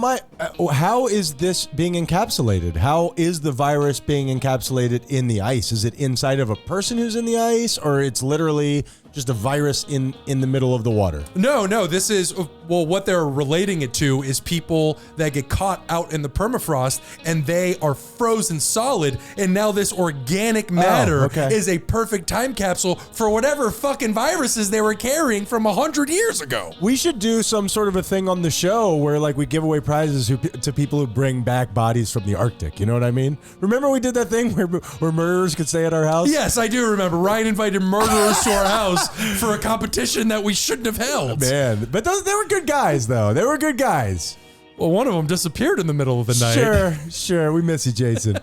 Speaker 1: how is this being encapsulated? How is the virus being encapsulated in the ice? Is it inside of a person who's in the ice, or it's literally just a virus in the middle of the water?
Speaker 2: No, this is, well, what they're relating it to is people that get caught out in the permafrost and they are frozen solid, and now this organic matter is a perfect time capsule for whatever fucking viruses they were carrying from 100 years ago.
Speaker 1: We should do some sort of a thing on the show where we give away prizes to people who bring back bodies from the Arctic. You know what I mean? Remember we did that thing where murderers could stay at our house?
Speaker 2: Yes, I do remember. Ryan invited murderers to our house for a competition that we shouldn't have held.
Speaker 1: Man, but they were good guys, though. They were good guys.
Speaker 2: Well, one of them disappeared in the middle of the night.
Speaker 1: Sure. We miss you, Jason.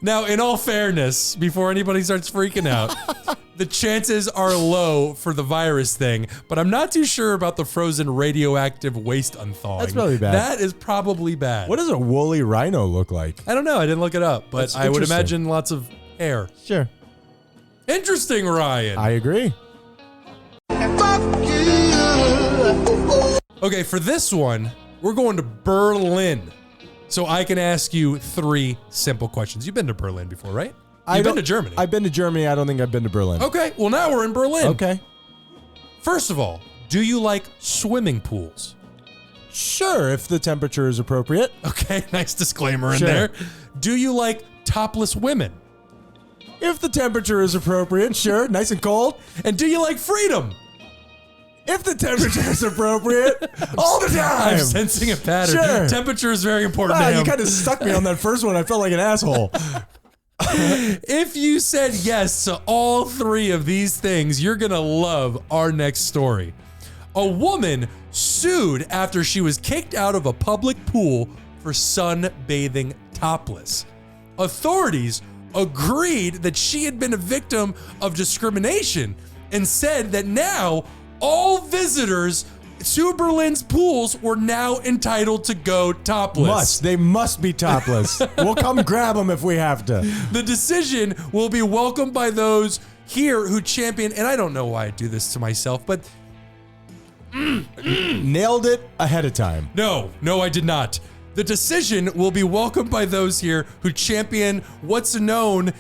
Speaker 2: Now, in all fairness, before anybody starts freaking out, the chances are low for the virus thing, but I'm not too sure about the frozen radioactive waste unthawing.
Speaker 1: That's probably bad.
Speaker 2: That is probably bad.
Speaker 1: What does a woolly rhino look like?
Speaker 2: I don't know. I didn't look it up, but
Speaker 1: That's
Speaker 2: I would
Speaker 1: interesting.
Speaker 2: imagine lots of hair.
Speaker 1: Sure.
Speaker 2: Interesting, Ryan.
Speaker 1: I agree.
Speaker 2: Okay, for this one, we're going to Berlin. So I can ask you 3 simple questions. You've been to Berlin before, right? You've been to Germany.
Speaker 1: I've been to Germany. I don't think I've been to Berlin.
Speaker 2: Okay, well now we're in Berlin.
Speaker 1: Okay.
Speaker 2: First of all, do you like swimming pools?
Speaker 1: Sure, if the temperature is appropriate.
Speaker 2: Okay, nice disclaimer in
Speaker 1: Sure.
Speaker 2: there. Do you like topless women?
Speaker 1: If the temperature is appropriate, sure. Nice and cold.
Speaker 2: And do you like freedom?
Speaker 1: If the temperature is appropriate, all the time.
Speaker 2: I'm sensing a pattern.
Speaker 1: Sure.
Speaker 2: Temperature is very important to
Speaker 1: Wow,
Speaker 2: him.
Speaker 1: you kind of stuck me on that first one. I felt like an asshole.
Speaker 2: If you said yes to all 3 of these things, you're going to love our next story. A woman sued after she was kicked out of a public pool for sunbathing topless. Authorities agreed that she had been a victim of discrimination and said that now all visitors to Berlin's pools were now entitled to go topless.
Speaker 1: They must be topless. We'll come grab them if we have to.
Speaker 2: The decision will be welcomed by those here who champion, and I don't know why I do this to myself, but
Speaker 1: Nailed it ahead of time.
Speaker 2: No, I did not. The decision will be welcomed by those here who champion what's known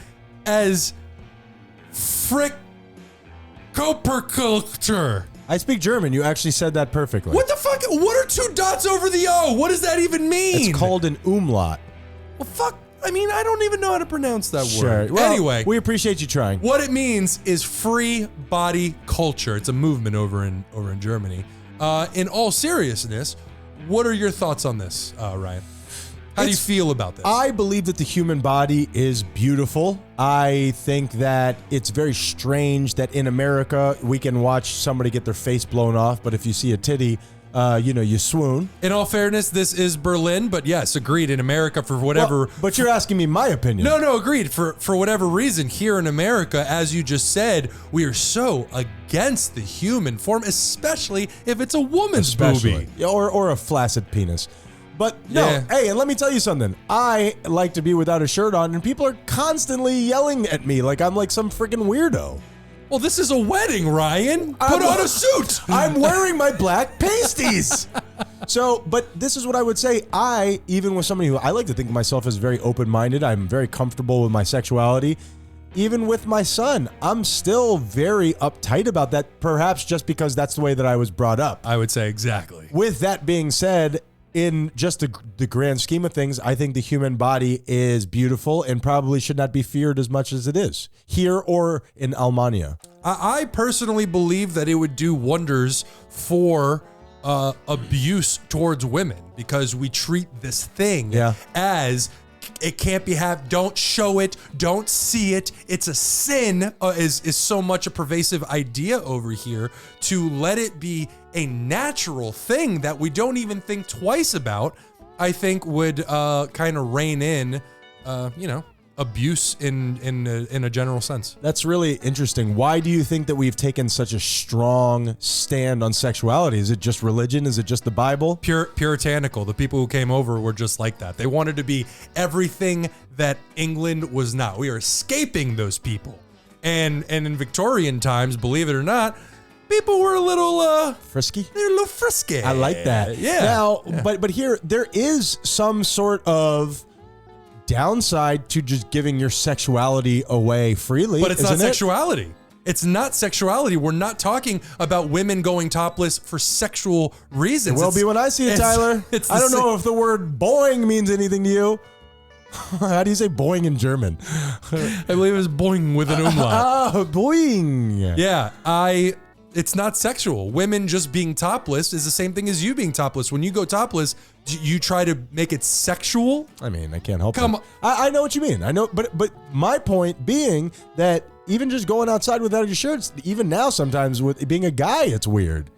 Speaker 2: as Frickkoperkultur.
Speaker 1: I speak German. You actually said that perfectly.
Speaker 2: What the fuck? What are 2 dots over the O? What does that even mean?
Speaker 1: It's called an umlaut.
Speaker 2: Well, fuck. I mean, I don't even know how to pronounce that word.
Speaker 1: Well,
Speaker 2: anyway,
Speaker 1: we appreciate you trying.
Speaker 2: what it means is free body culture. It's a movement over in Germany. In all seriousness, what are your thoughts on this, Ryan? How do you feel about this?
Speaker 1: I believe that the human body is beautiful. I think that it's very strange that in America we can watch somebody get their face blown off, but if you see a titty, you swoon.
Speaker 2: In all fairness, this is Berlin, but yes, agreed. In America, for whatever.
Speaker 1: Well, but you're asking me my opinion.
Speaker 2: No, agreed. For whatever reason, here in America, as you just said, we are so against the human form, especially if it's a woman's boobie.
Speaker 1: Or a flaccid penis. But no,
Speaker 2: Yeah.
Speaker 1: hey, and let me tell you something. I like to be without a shirt on, and people are constantly yelling at me like I'm like some freaking weirdo.
Speaker 2: Well, this is a wedding, Ryan. Put on a suit.
Speaker 1: I'm wearing my black pasties. So, but this is what I would say. Even with somebody who I like to think of myself as very open-minded, I'm very comfortable with my sexuality. Even with my son, I'm still very uptight about that, perhaps just because that's the way that I was brought up.
Speaker 2: I would say exactly.
Speaker 1: With that being said, in just the grand scheme of things, I think the human body is beautiful and probably should not be feared as much as it is here or in Almania.
Speaker 2: I personally believe that it would do wonders for abuse towards women because we treat this thing as it can't be don't show it, don't see it. It's a sin is so much a pervasive idea over here to let it be a natural thing that we don't even think twice about. I think would kind of rein in, abuse in a general sense.
Speaker 1: That's really interesting. Why do you think that we've taken such a strong stand on sexuality? Is it just religion? Is it just the Bible?
Speaker 2: Puritanical. The people who came over were just like that. They wanted to be everything that England was not. We are escaping those people. And in Victorian times, believe it or not, people were a little
Speaker 1: frisky.
Speaker 2: They're a little frisky.
Speaker 1: I like that.
Speaker 2: Yeah.
Speaker 1: Now, but here there is some sort of downside to just giving your sexuality away freely.
Speaker 2: But it's not
Speaker 1: isn't it?
Speaker 2: sexuality. It's not sexuality. We're not talking about women going topless for sexual reasons.
Speaker 1: It will be when I see it, Tyler. I don't know if the word boing means anything to you. How do you say boing in German?
Speaker 2: I believe it was boing with an umlaut.
Speaker 1: Oh, boing.
Speaker 2: Yeah, it's not sexual. Women just being topless is the same thing as you being topless. When you go topless, you try to make it sexual.
Speaker 1: I mean, I can't help it.
Speaker 2: Come on.
Speaker 1: I know what you mean. I know, but my point being that even just going outside without your shirts, even now sometimes with being a guy, it's weird.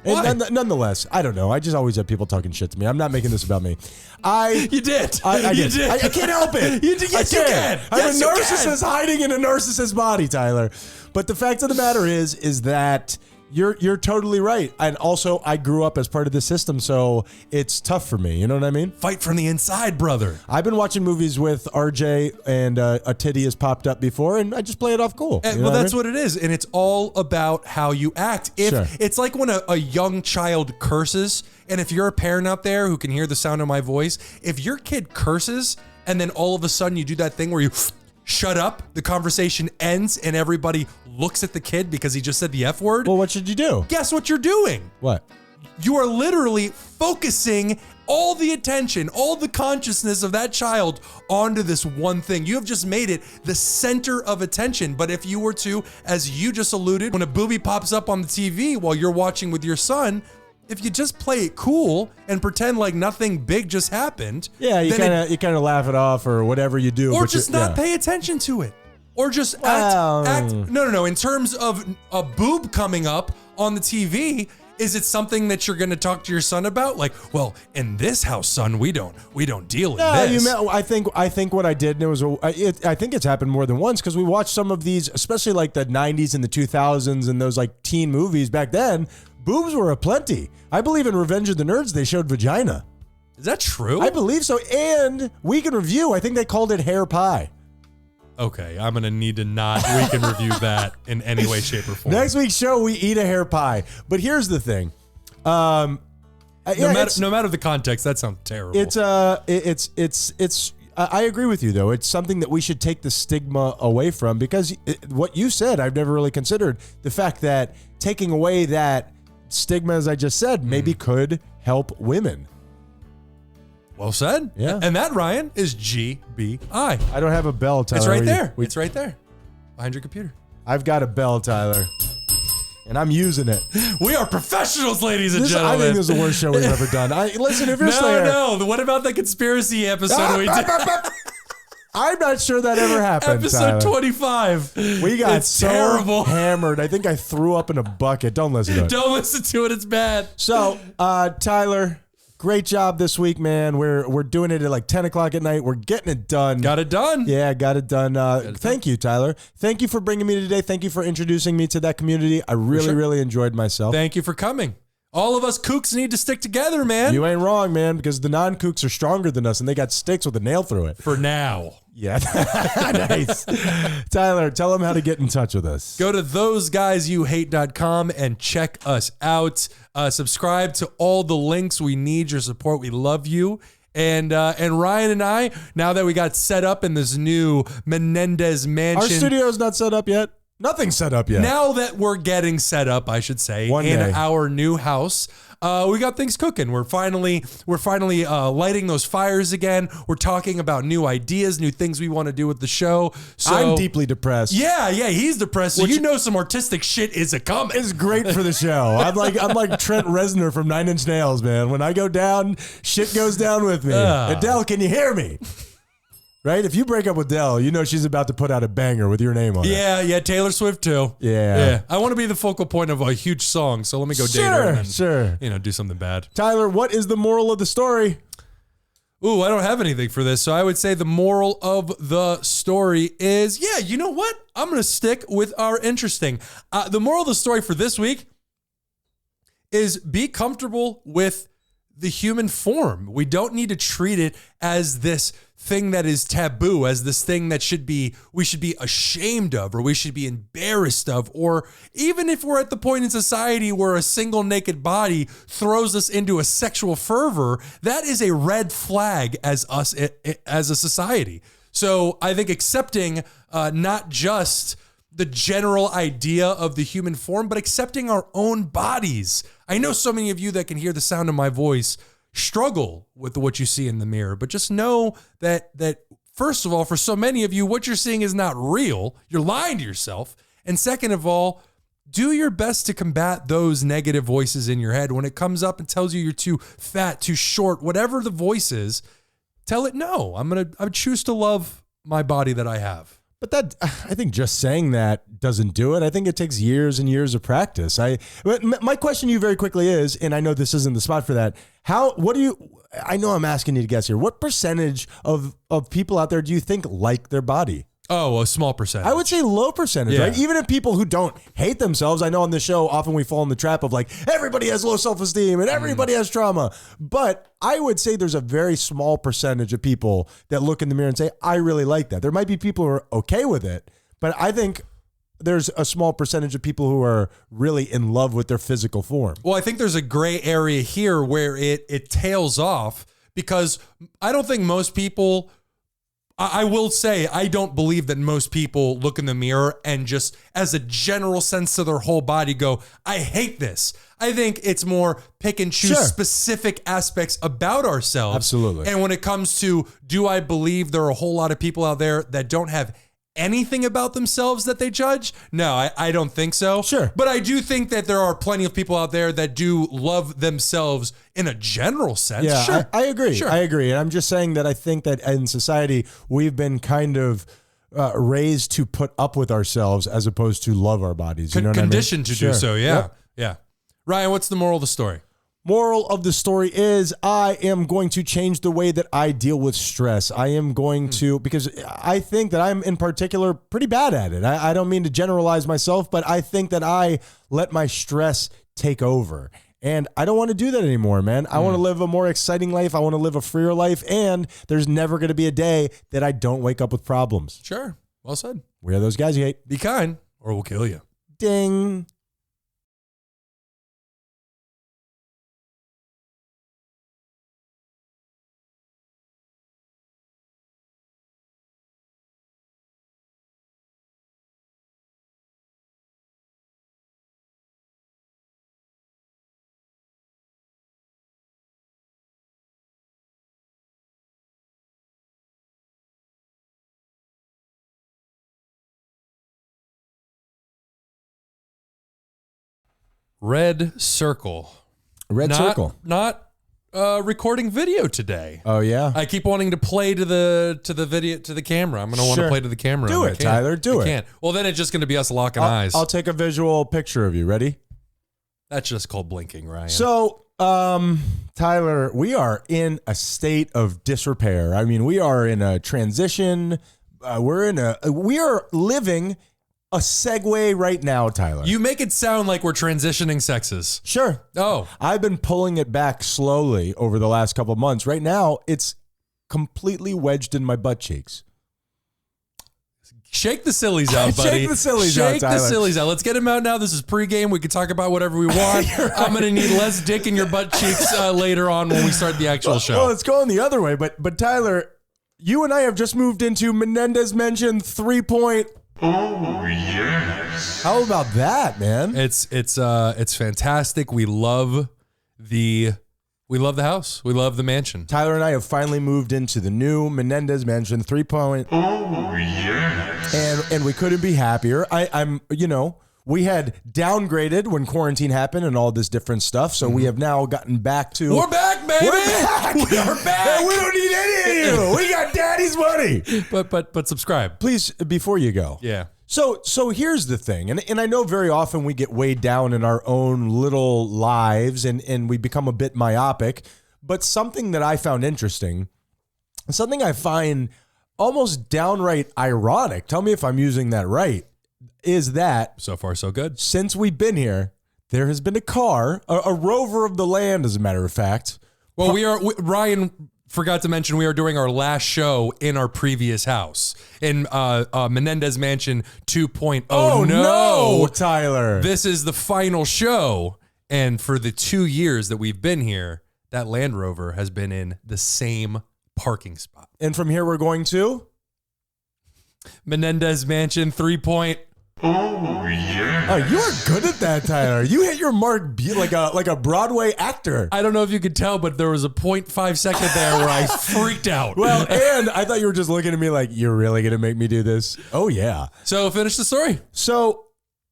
Speaker 1: And nonetheless, I don't know. I just always have people talking shit to me. I'm not making this about me.
Speaker 2: You did.
Speaker 1: I
Speaker 2: You
Speaker 1: did.
Speaker 2: did.
Speaker 1: I can't help it.
Speaker 2: You did. Yes, you can.
Speaker 1: I'm
Speaker 2: Yes,
Speaker 1: a
Speaker 2: you
Speaker 1: narcissist hiding in a narcissist's body, Tyler. But the fact of the matter is that you're totally right. And also, I grew up as part of the system, so it's tough for me. You know what I mean?
Speaker 2: Fight from the inside, brother.
Speaker 1: I've been watching movies with RJ, and a titty has popped up before, and I just play it off cool.
Speaker 2: Well, that's what it is, and it's all about how you act.
Speaker 1: Sure.
Speaker 2: It's like when a young child curses, and if you're a parent out there who can hear the sound of my voice, if your kid curses, and then all of a sudden you do that thing where you shut up, the conversation ends, and everybody looks at the kid because he just said the F word.
Speaker 1: Well, what should you do?
Speaker 2: Guess what you're doing?
Speaker 1: What?
Speaker 2: You are literally focusing all the attention, all the consciousness of that child onto this one thing. You have just made it the center of attention. But if you were to, as you just alluded, when a booby pops up on the TV while you're watching with your son, if you just play it cool and pretend like nothing big just happened,
Speaker 1: Yeah, you kind of laugh it off or whatever you do,
Speaker 2: or
Speaker 1: but
Speaker 2: just not pay attention to it, or just act. No. In terms of a boob coming up on the TV, is it something that you're going to talk to your son about? Like, well, in this house, son, we don't deal in this.
Speaker 1: I think what I did, and it was I think it's happened more than once because we watched some of these, especially like the 90s and the 2000s and those like teen movies back then. Boobs were aplenty. I believe in Revenge of the Nerds, they showed vagina.
Speaker 2: Is that true?
Speaker 1: I believe so. And Week in Review, I think they called it hair pie.
Speaker 2: Okay, I'm going to need to not we can review that in any way, shape, or form.
Speaker 1: Next week's show, we eat a hair pie. But here's the thing.
Speaker 2: No matter the context, that sounds terrible.
Speaker 1: I agree with you, though. It's something that we should take the stigma away from, because what you said, I've never really considered the fact that taking away that stigma, as I just said, maybe could help women.
Speaker 2: Well said.
Speaker 1: Yeah.
Speaker 2: And that, Ryan, is G.B.I.
Speaker 1: I don't have a bell, Tyler.
Speaker 2: It's right there. It's right there behind your computer.
Speaker 1: I've got a bell, Tyler, and I'm using it.
Speaker 2: We are professionals, ladies and gentlemen.
Speaker 1: I think this is the worst show we've ever done. Listen, if you're still here.
Speaker 2: No. What about the conspiracy episode we did?
Speaker 1: I'm not sure that ever happened.
Speaker 2: Episode
Speaker 1: Tyler.
Speaker 2: 25.
Speaker 1: We got
Speaker 2: it's
Speaker 1: so
Speaker 2: terrible.
Speaker 1: hammered. I think I threw up in a bucket. Don't listen to it.
Speaker 2: Don't listen to it. It's bad.
Speaker 1: So, Tyler, great job this week, man. We're doing it at like 10 o'clock at night. We're getting it done.
Speaker 2: Got it done.
Speaker 1: Yeah, got it done. Thank you, Tyler. Thank you for bringing me today. Thank you for introducing me to that community. I really enjoyed myself.
Speaker 2: Thank you for coming. All of us kooks need to stick together, man.
Speaker 1: You ain't wrong, man, because the non-kooks are stronger than us, and they got sticks with a nail through it.
Speaker 2: For now.
Speaker 1: Yeah. Nice. Tyler, tell them how to get in touch with us.
Speaker 2: Go to THOSEGUYSYOUHATE.com and check us out. Subscribe to all the links. We need your support. We love you. And Ryan and I, now that we got set up in this new Menendez mansion.
Speaker 1: Our studio's not set up yet. Nothing's set up yet.
Speaker 2: Now that we're getting set up, I should say, in our new house, we got things cooking. We're finally lighting those fires again. We're talking about new ideas, new things we want to do with the show. So
Speaker 1: I'm deeply depressed.
Speaker 2: Yeah, he's depressed. So some artistic shit is a coming.
Speaker 1: It's great for the show. I'm like Trent Reznor from Nine Inch Nails, man. When I go down, shit goes down with me. Adele, can you hear me? Right? If you break up with Dell, you know she's about to put out a banger with your name on it.
Speaker 2: Yeah, Taylor Swift too.
Speaker 1: Yeah.
Speaker 2: I want to be the focal point of a huge song, so let me go date her and then, do something bad.
Speaker 1: Tyler, what is the moral of the story?
Speaker 2: Ooh, I don't have anything for this, so I would say the moral of the story is, you know what? I'm going to stick with our interesting. The moral of the story for this week is be comfortable with the human form. We don't need to treat it as this thing that is taboo, as this thing that we should be ashamed of, or we should be embarrassed of, or even if we're at the point in society where a single naked body throws us into a sexual fervor, that is a red flag as a society. So I think accepting not just the general idea of the human form, but accepting our own bodies. I know so many of you that can hear the sound of my voice struggle with what you see in the mirror, but just know that first of all, for so many of you, what you're seeing is not real. You're lying to yourself. And second of all, do your best to combat those negative voices in your head. When it comes up and tells you you're too fat, too short, whatever the voice is, tell it no. I would choose to love my body that I have.
Speaker 1: But I think just saying that doesn't do it. I think it takes years and years of practice. My question to you very quickly is, and I know this isn't the spot for that, I know I'm asking you to guess here, what percentage of people out there do you think like their body?
Speaker 2: Oh, a small percentage.
Speaker 1: I would say low percentage, right? Even if people who don't hate themselves, I know on the show, often we fall in the trap of like, everybody has low self-esteem and everybody has trauma. But I would say there's a very small percentage of people that look in the mirror and say, I really like that. There might be people who are okay with it, but I think there's a small percentage of people who are really in love with their physical form.
Speaker 2: Well, I think there's a gray area here where it tails off, because I don't think most people, I will say, I don't believe that most people look in the mirror and just as a general sense of their whole body go, I hate this. I think it's more pick and choose specific aspects about ourselves.
Speaker 1: Absolutely.
Speaker 2: And when it comes to, do I believe there are a whole lot of people out there that don't have anything about themselves that they judge? No, I don't think so.
Speaker 1: Sure.
Speaker 2: But I do think that there are plenty of people out there that do love themselves in a general sense.
Speaker 1: Yeah,
Speaker 2: sure.
Speaker 1: I agree.
Speaker 2: Sure.
Speaker 1: I agree. And I'm just saying that I think that in society, we've been kind of raised to put up with ourselves as opposed to love our bodies. You know what I mean?
Speaker 2: Conditioned to do so, yeah.
Speaker 1: Yep.
Speaker 2: Yeah. Ryan, what's the moral of the story?
Speaker 1: Moral of the story is I am going to change the way that I deal with stress. I am going to, because I think that I'm in particular pretty bad at it. I don't mean to generalize myself, but I think that I let my stress take over. And I don't want to do that anymore, man. I want to live a more exciting life. I want to live a freer life. And there's never going to be a day that I don't wake up with problems.
Speaker 2: Sure. Well said.
Speaker 1: We are those guys you hate.
Speaker 2: Be kind or we'll kill you.
Speaker 1: Ding.
Speaker 2: Red Circle.
Speaker 1: Red Circle.
Speaker 2: Not recording video today.
Speaker 1: Oh yeah.
Speaker 2: I keep wanting to play to the video to the camera. I'm gonna want to play to the camera.
Speaker 1: Do it, Tyler. Do it.
Speaker 2: Can't. Well, then it's just gonna be us locking eyes.
Speaker 1: I'll take a visual picture of you. Ready?
Speaker 2: That's just called blinking, Ryan.
Speaker 1: So, Tyler, we are in a state of disrepair. I mean, we are in a transition. We are living a segue right now, Tyler.
Speaker 2: You make it sound like we're transitioning sexes.
Speaker 1: Sure.
Speaker 2: Oh.
Speaker 1: I've been pulling it back slowly over the last couple of months. Right now, it's completely wedged in my butt cheeks.
Speaker 2: Shake the sillies out, buddy.
Speaker 1: Shake the sillies out,
Speaker 2: Shake
Speaker 1: Tyler.
Speaker 2: the sillies out. Let's get them out now. This is pregame. We can talk about whatever we want. I'm going to need less dick in your butt cheeks later on when we start the actual show.
Speaker 1: Well, it's going the other way. But Tyler, you and I have just moved into Menendez Mansion 3. Oh, yes. How about that, man?
Speaker 2: It's fantastic. We love the house. We love the mansion.
Speaker 1: Tyler and I have finally moved into the new Menendez Mansion 3. Oh, yes. And we couldn't be happier. We had downgraded when quarantine happened and all this different stuff. So we have now gotten back to...
Speaker 2: We're back, baby!
Speaker 1: We're back!
Speaker 2: We are back!
Speaker 1: And we don't need any of you! We got daddy's money!
Speaker 2: But subscribe.
Speaker 1: Please, before you go.
Speaker 2: Yeah.
Speaker 1: So here's the thing, and I know very often we get weighed down in our own little lives and we become a bit myopic, but something that I found interesting, something I find almost downright ironic, tell me if I'm using that right, is that
Speaker 2: so far so good.
Speaker 1: Since we've been here, there has been a car, a rover of the land, as a matter of fact.
Speaker 2: Well, Ryan forgot to mention we are doing our last show in our previous house in Menendez Mansion 2.0.
Speaker 1: Oh no, Tyler.
Speaker 2: This is the final show. And for the 2 years that we've been here, that Land Rover has been in the same parking spot.
Speaker 1: And from here we're going to?
Speaker 2: Menendez Mansion 3.
Speaker 1: Oh, yeah. Oh, you are good at that, Tyler. You hit your mark like a Broadway actor.
Speaker 2: I don't know if you could tell, but there was a 0.5 second there where I freaked out.
Speaker 1: Well, and I thought you were just looking at me like, you're really going to make me do this? Oh, yeah.
Speaker 2: So finish the story.
Speaker 1: So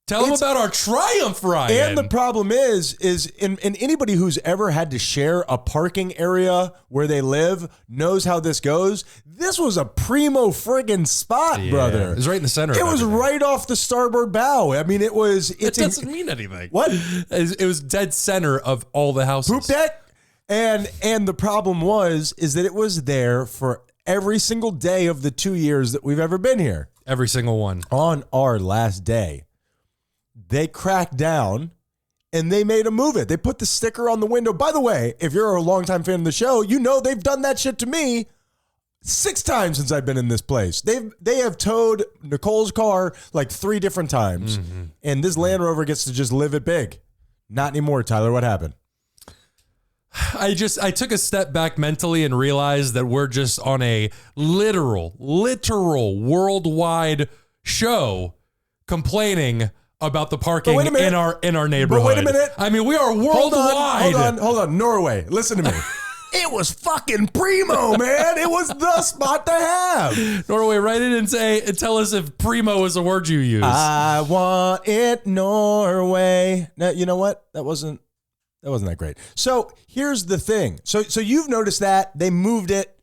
Speaker 2: tell them about our triumph, Ryan.
Speaker 1: And the problem is anybody who's ever had to share a parking area where they live knows how this goes. This was a primo friggin' spot, brother.
Speaker 2: It was right in the center.
Speaker 1: It was right off the starboard bow. I mean, it was.
Speaker 2: It doesn't mean anything.
Speaker 1: What?
Speaker 2: It was dead center of all the houses.
Speaker 1: Poop deck. And the problem is that it was there for every single day of the 2 years that we've ever been here.
Speaker 2: Every single one.
Speaker 1: On our last day, they cracked down and they made them move it. They put the sticker on the window. By the way, if you're a longtime fan of the show, you know they've done that shit to me 6 times since I've been in this place. They have towed Nicole's car like 3 different times. Mm-hmm. And this Land Rover gets to just live it big. Not anymore, Tyler. What happened?
Speaker 2: I took a step back mentally and realized that we're just on a literal worldwide show complaining about the parking in our neighborhood.
Speaker 1: But wait a minute.
Speaker 2: I mean, we are worldwide.
Speaker 1: Hold on. Norway, listen to me. It was fucking primo, man. It was the spot to have.
Speaker 2: Norway, write in and tell us if primo is a word you use.
Speaker 1: I want it Norway. Now, you know what? That wasn't that great. So here's the thing. So you've noticed that they moved it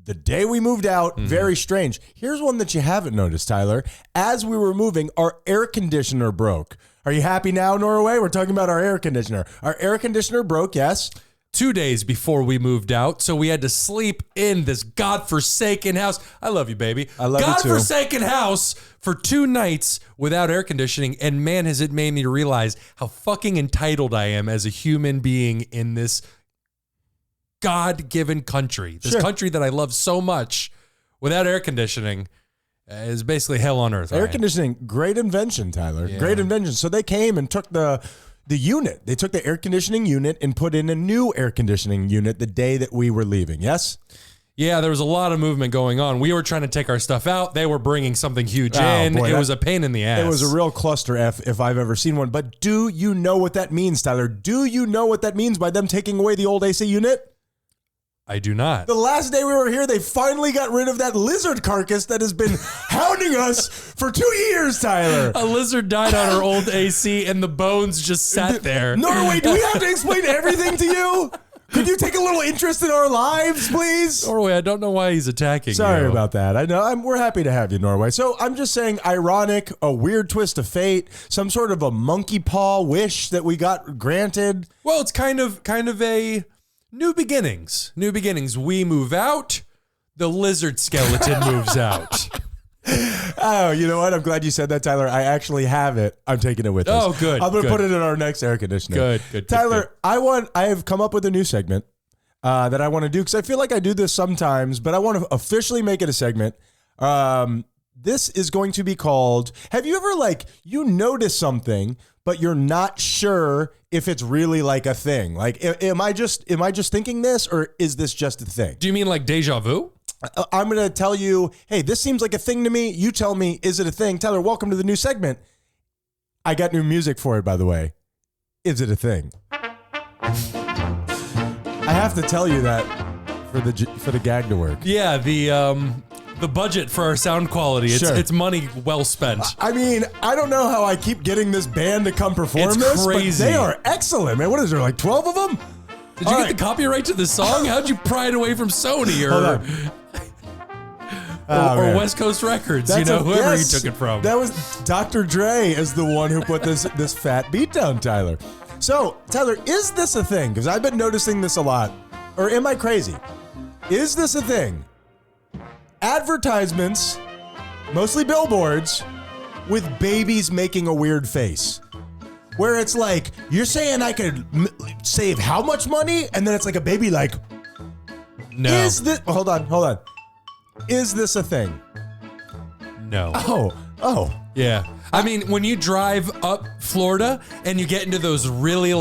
Speaker 1: the day we moved out. Mm-hmm. Very strange. Here's one that you haven't noticed, Tyler. As we were moving, our air conditioner broke. Are you happy now, Norway? We're talking about our air conditioner. Our air conditioner broke, yes.
Speaker 2: 2 days before we moved out, so we had to sleep in this godforsaken house. I love you, baby.
Speaker 1: I love you too.
Speaker 2: Godforsaken house for 2 nights without air conditioning, and man, has it made me realize how fucking entitled I am as a human being in this God-given country. This country that I love so much without air conditioning is basically hell on earth.
Speaker 1: Air conditioning, great invention, Tyler. Yeah. Great invention. So they came and took the unit. They took the air conditioning unit and put in a new air conditioning unit the day that we were leaving. Yes?
Speaker 2: Yeah, there was a lot of movement going on. We were trying to take our stuff out. They were bringing something huge in. Boy, it was a pain in the ass.
Speaker 1: It was a real cluster F if I've ever seen one. But do you know what that means, Tyler? Do you know what that means by them taking away the old AC unit?
Speaker 2: I do not.
Speaker 1: The last day we were here, they finally got rid of that lizard carcass that has been hounding us for 2 years, Tyler.
Speaker 2: A lizard died on our old AC and the bones just sat there.
Speaker 1: Norway, do we have to explain everything to you? Could you take a little interest in our lives, please?
Speaker 2: Norway, I don't know why he's attacking you.
Speaker 1: Sorry about that. I know we're happy to have you, Norway. So I'm just saying, ironic, a weird twist of fate, some sort of a monkey paw wish that we got granted.
Speaker 2: Well, it's kind of a new beginnings. New beginnings. We move out. The lizard skeleton moves out.
Speaker 1: Oh, you know what? I'm glad you said that, Tyler. I actually have it. I'm taking it with us.
Speaker 2: Oh, good.
Speaker 1: I'm going to
Speaker 2: good.
Speaker 1: put it in our next air conditioner.
Speaker 2: Good.
Speaker 1: Tyler, I have come up with a new segment that I want to do because I feel like I do this sometimes, but I want to officially make it a segment. This is going to be called, have you ever you notice something, but you're not sure if it's really like a thing? Like, am I just thinking this, or is this just a thing?
Speaker 2: Do you mean like deja vu?
Speaker 1: I'm going to tell you, hey, this seems like a thing to me. You tell me, is it a thing? Tyler, welcome to the new segment. I got new music for it, by the way. Is it a thing? I have to tell you that for the gag to work.
Speaker 2: Yeah, the budget for our sound quality, it's money well spent.
Speaker 1: I mean, I don't know how I keep getting this band to come perform
Speaker 2: It's
Speaker 1: this,
Speaker 2: crazy.
Speaker 1: but they are excellent, man. What is there, like 12 of them?
Speaker 2: Did you get the copyright to the song? How'd you pry it away from Sony or West Coast Records? Whoever you took it from.
Speaker 1: That was Dr. Dre is the one who put this fat beat down, Tyler. So, Tyler, is this a thing? Because I've been noticing this a lot. Or am I crazy? Is this a thing? Advertisements, mostly billboards, with babies making a weird face. Where it's like, you're saying I could save how much money? And then it's like a baby like,
Speaker 2: No.
Speaker 1: is this, hold on. Is this a thing?
Speaker 2: No.
Speaker 1: Oh.
Speaker 2: Yeah. I mean, when you drive up Florida and you get into those really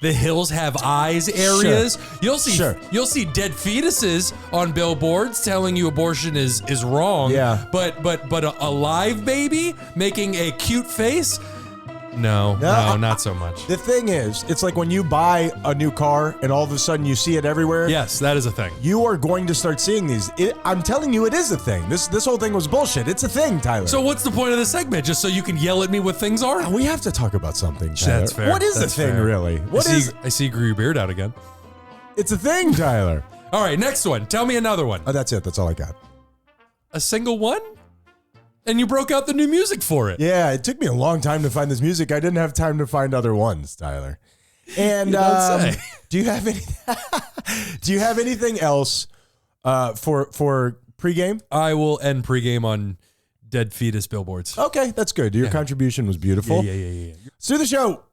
Speaker 2: the hills have eyes areas, you'll see dead fetuses on billboards telling you abortion is wrong.
Speaker 1: Yeah.
Speaker 2: But a live baby making a cute face? No, not so much.
Speaker 1: The thing is, it's like when you buy a new car and all of a sudden you see it everywhere.
Speaker 2: Yes, that is a thing.
Speaker 1: You are going to start seeing these. I'm telling you, it is a thing. This whole thing was bullshit. It's a thing, Tyler.
Speaker 2: So what's the point of the segment? Just so you can yell at me what things are?
Speaker 1: We have to talk about something, Tyler.
Speaker 2: That's fair.
Speaker 1: What is
Speaker 2: That's
Speaker 1: a thing,
Speaker 2: fair.
Speaker 1: really?
Speaker 2: I see you grew your beard out again.
Speaker 1: It's a thing, Tyler.
Speaker 2: All right, next one. Tell me another one.
Speaker 1: Oh, that's it. That's all I got.
Speaker 2: A single one? And you broke out the new music for it.
Speaker 1: Yeah, it took me a long time to find this music. I didn't have time to find other ones, Tyler. And
Speaker 2: You don't say.
Speaker 1: do you have any? Do you have anything else for pregame?
Speaker 2: I will end pregame on dead fetus billboards.
Speaker 1: Okay, that's good. Your contribution was beautiful.
Speaker 2: Yeah.
Speaker 1: Let's do the show.